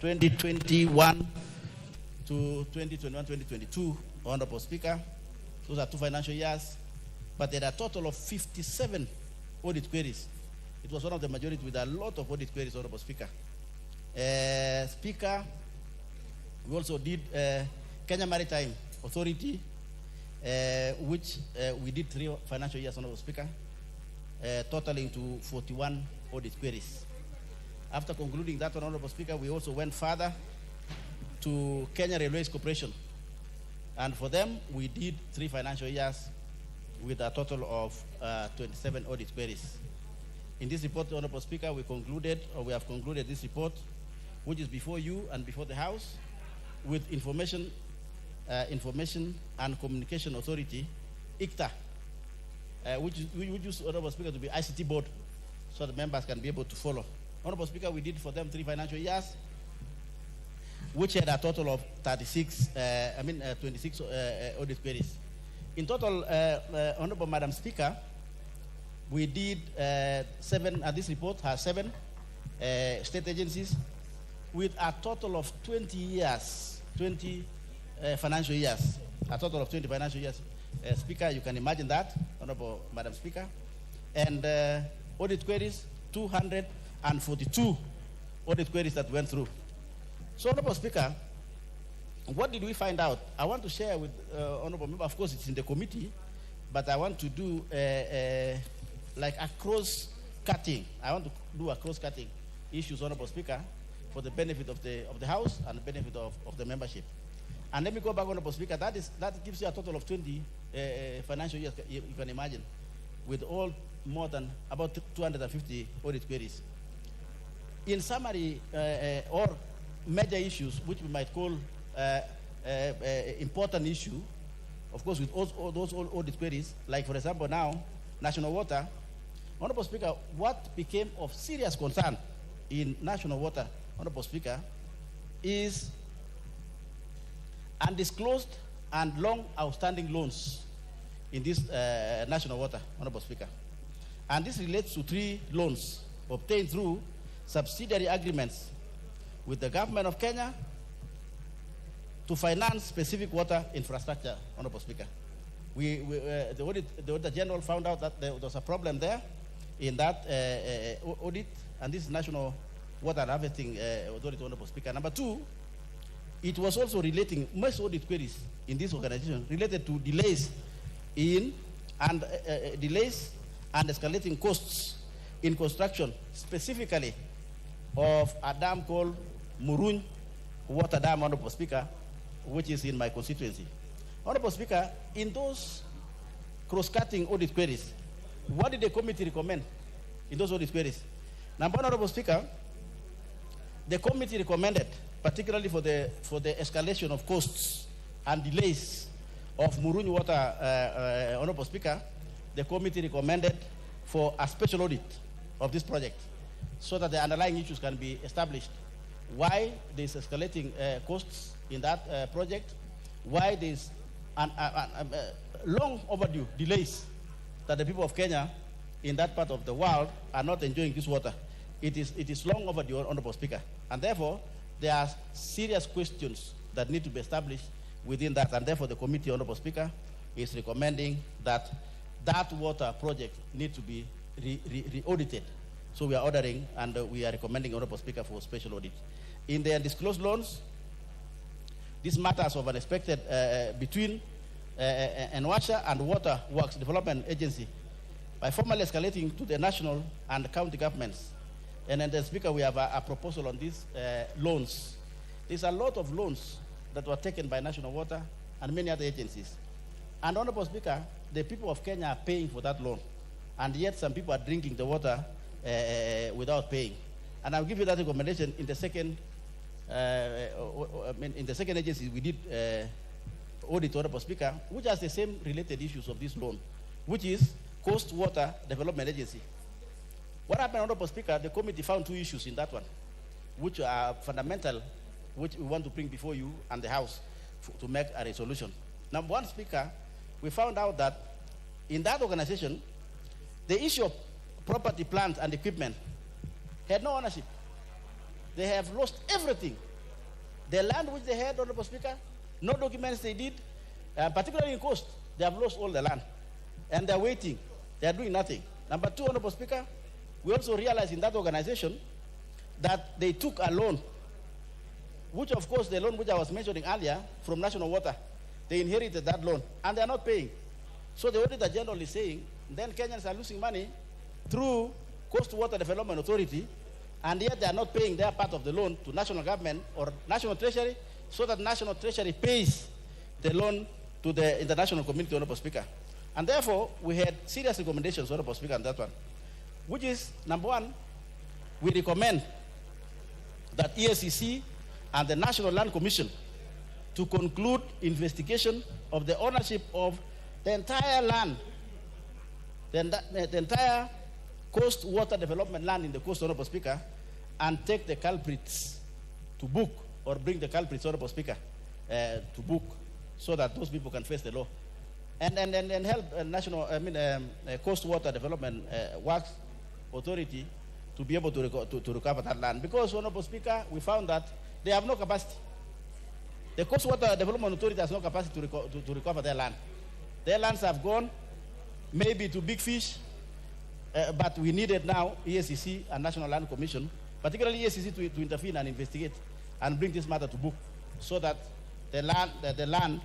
2021 to 2021-2022, Honorable Speaker. Those are 2 financial years, but there are a total of 57 audit queries. It was one of the majority with a lot of audit queries, Honorable Speaker. Speaker, we also did Kenya Maritime Authority, which we did 3 financial years, Honorable Speaker, totaling to 41 audit queries. After concluding that, Honorable Speaker, we also went further to Kenya Railways Corporation. And for them, we did 3 financial years with a total of 27 audit queries. In this report, Honorable Speaker, we have concluded this report, which is before you and before the House, with Information and Communication Authority, ICTA, which we would use, Honorable Speaker, to be ICT board, so the members can be able to follow. Honorable Speaker, we did for them 3 financial years, which had a total of 26 audit queries. In total, Honorable Madam Speaker, we did 7, this report has 7 state agencies with a total of 20 financial years, a total of 20 financial years. Speaker, you can imagine that, Honorable Madam Speaker. And audit queries, 242 audit queries that went through. So, Honorable Speaker, what did we find out? I want to share with Honorable Member, of course it's in the committee, but I want to do like a cross-cutting. I want to do a cross-cutting issues, Honorable Speaker, for the benefit of the House and the benefit of the membership. And let me go back, Honorable Speaker, that gives you a total of 20 financial years, you can imagine, with all more than about 250 audit queries. In summary, or major issues, which we might call important issue of course, with all those audit queries, like, for example, now, National Water. Honorable Speaker, what became of serious concern in National Water, Honorable Speaker, is undisclosed and long outstanding loans in this National Water, Honorable Speaker. And this relates to 3 loans obtained through subsidiary agreements with the government of Kenya to finance specific water infrastructure, Honorable Speaker. The Auditor General found out that there was a problem there in that audit, and this is National Water and Harvesting Authority, Honorable Speaker. Number 2, it was also relating, most audit queries in this organization related to delays and escalating costs in construction, specifically of a dam called Muruny Water Dam, Honorable Speaker, which is in my constituency. Honorable Speaker, in those cross-cutting audit queries, what did the committee recommend in those audit queries? Number 1, Honorable Speaker, the committee recommended, particularly for the escalation of costs and delays of Muruny Water, Honorable Speaker, the committee recommended for a special audit of this project so that the underlying issues can be established. Why there's escalating costs in that project, why there's long overdue delays that the people of Kenya in that part of the world are not enjoying this water. It is long overdue, Honorable Speaker. And therefore, there are serious questions that need to be established within that. And therefore, the committee, Honorable Speaker, is recommending that that water project need to be re-audited. So we are ordering and we are recommending, Honorable Speaker, for special audit. In the undisclosed loans, these matters of unexpected between NWASHA and Water Works Development Agency by formally escalating to the national and county governments. And then, the Speaker, we have a proposal on these loans. There's a lot of loans that were taken by National Water and many other agencies. And, Honorable Speaker, the people of Kenya are paying for that loan. And yet some people are drinking the water without paying. And I'll give you that recommendation in the second, in the second agency we did audit, Honorable Speaker, which has the same related issues of this loan, which is Coast Water Development Agency. What happened, Honorable Speaker, the committee found 2 issues in that one, which are fundamental, which we want to bring before you and the House to make a resolution. Number 1, Speaker, we found out that in that organization, the issue of property, plant, and equipment had no ownership. They have lost everything. The land which they had, Honorable Speaker, no documents they did, particularly in Coast, they have lost all the land. And they're waiting. They're doing nothing. Number 2, Honorable Speaker, we also realized in that organization that they took a loan, which, of course, the loan which I was mentioning earlier from National Water, they inherited that loan, and they're not paying. So the Auditor General is saying, then Kenyans are losing money through Coast Water Development Authority, and yet they are not paying their part of the loan to national government or national treasury, so that national treasury pays the loan to the international community, Honorable Speaker. And therefore, we had serious recommendations, Honorable Speaker, on that one, which is, number 1, we recommend that EACC and the National Land Commission to conclude investigation of the ownership of the entire land, the entire Coast Water Development land in the coast, Honorable Speaker, and take the culprits to book, or bring the culprits, Honorable Speaker, to book, so that those people can face the law. And help Coast Water Development Works Authority to be able to recover that land. Because, Honorable Speaker, we found that they have no capacity. The Coast Water Development Authority has no capacity to recover their land. Their lands have gone, maybe to big fish, but we needed now EACC and National Land Commission, particularly EACC, to intervene and investigate and bring this matter to book, so that the land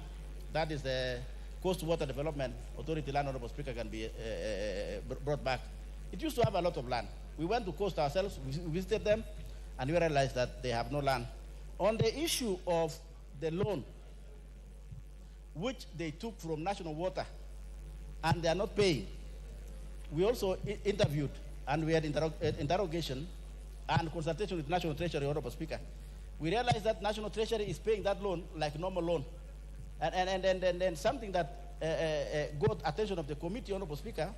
that is the Coast Water Development Authority land, Honorable Speaker, can be brought back. It used to have a lot of land. We went to Coast ourselves, we visited them, and we realized that they have no land. On the issue of the loan, which they took from National Water, and they are not paying, we also interviewed, and we had interrogation and consultation with National Treasury, Honorable Speaker. We realized that National Treasury is paying that loan like normal loan. And something that got attention of the committee, Honorable Speaker,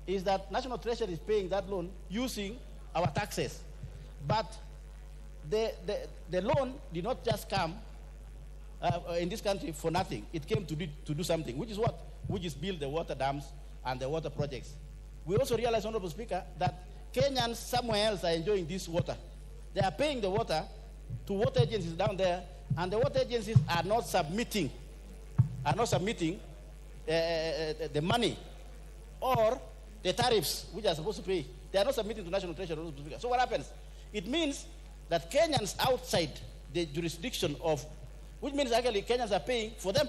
is that National Treasury is paying that loan using our taxes. But the loan did not just come in this country for nothing. It came to do something, which is what? Which is build the water dams and the water projects. We also realize, Honorable Speaker, that Kenyans somewhere else are enjoying this water. They are paying the water to water agencies down there, and the water agencies are not submitting the money or the tariffs which are supposed to pay. They are not submitting to National Treasury. So what happens? It means that Kenyans outside the jurisdiction of, which means actually Kenyans are paying for them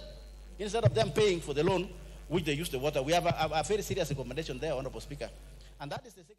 instead of them paying for the loan which they use the water. We have a very serious recommendation there, Honorable Speaker. And that is the second.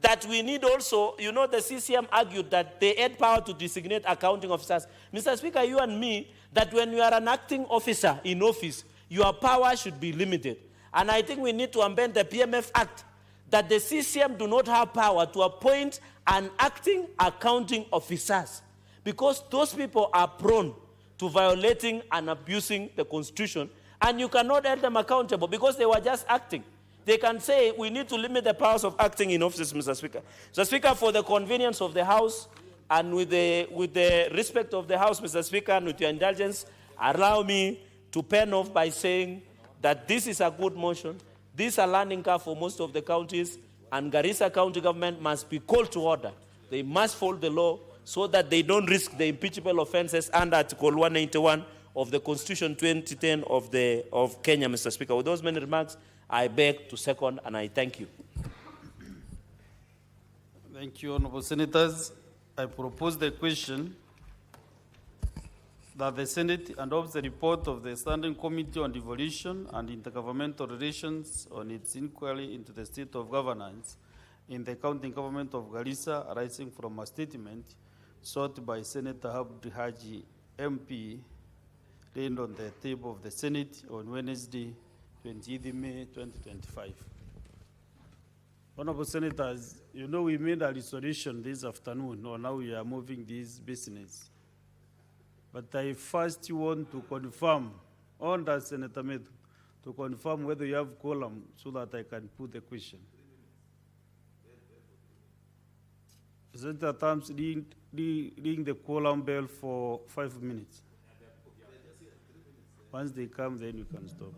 That we need also, you know, the CCM argued that they had power to designate accounting officers. Mr. Speaker, you and me, that when you are an acting officer in office, your power should be limited. And I think we need to amend the PMF Act that the CCM do not have power to appoint an acting accounting officers, because those people are prone to violating and abusing the Constitution, and you cannot hold them accountable because they were just acting. They can say we need to limit the powers of acting in offices, Mr. Speaker. Mr. Speaker, for the convenience of the House and with the respect of the House, Mr. Speaker, and with your indulgence, allow me to pen off by saying that this is a good motion. This is a learning curve for most of the counties, and Garissa County government must be called to order. They must follow the law so that they don't risk the impeachable offenses under Article 191 of the Constitution 2010 of Kenya, Mr. Speaker. With those many remarks, I beg to second, and I thank you. Thank you, Honorable Senators. I propose the question that the Senate adopts the report of the Standing Committee on Devolution and Intergovernmental Relations on its inquiry into the state of governance in the county government of Garissa, arising from a statement sought by Senator Hajj MP, laid on the table of the Senate on Wednesday, 20th May 2025. Honorable Senators, you know we made a resolution this afternoon, or now we are moving this business. But I first want to confirm, under Senator Medu, to confirm whether you have quorum so that I can put the question. Senator Tams, ring the quorum bell for 5 minutes. Once they come, then you can stop.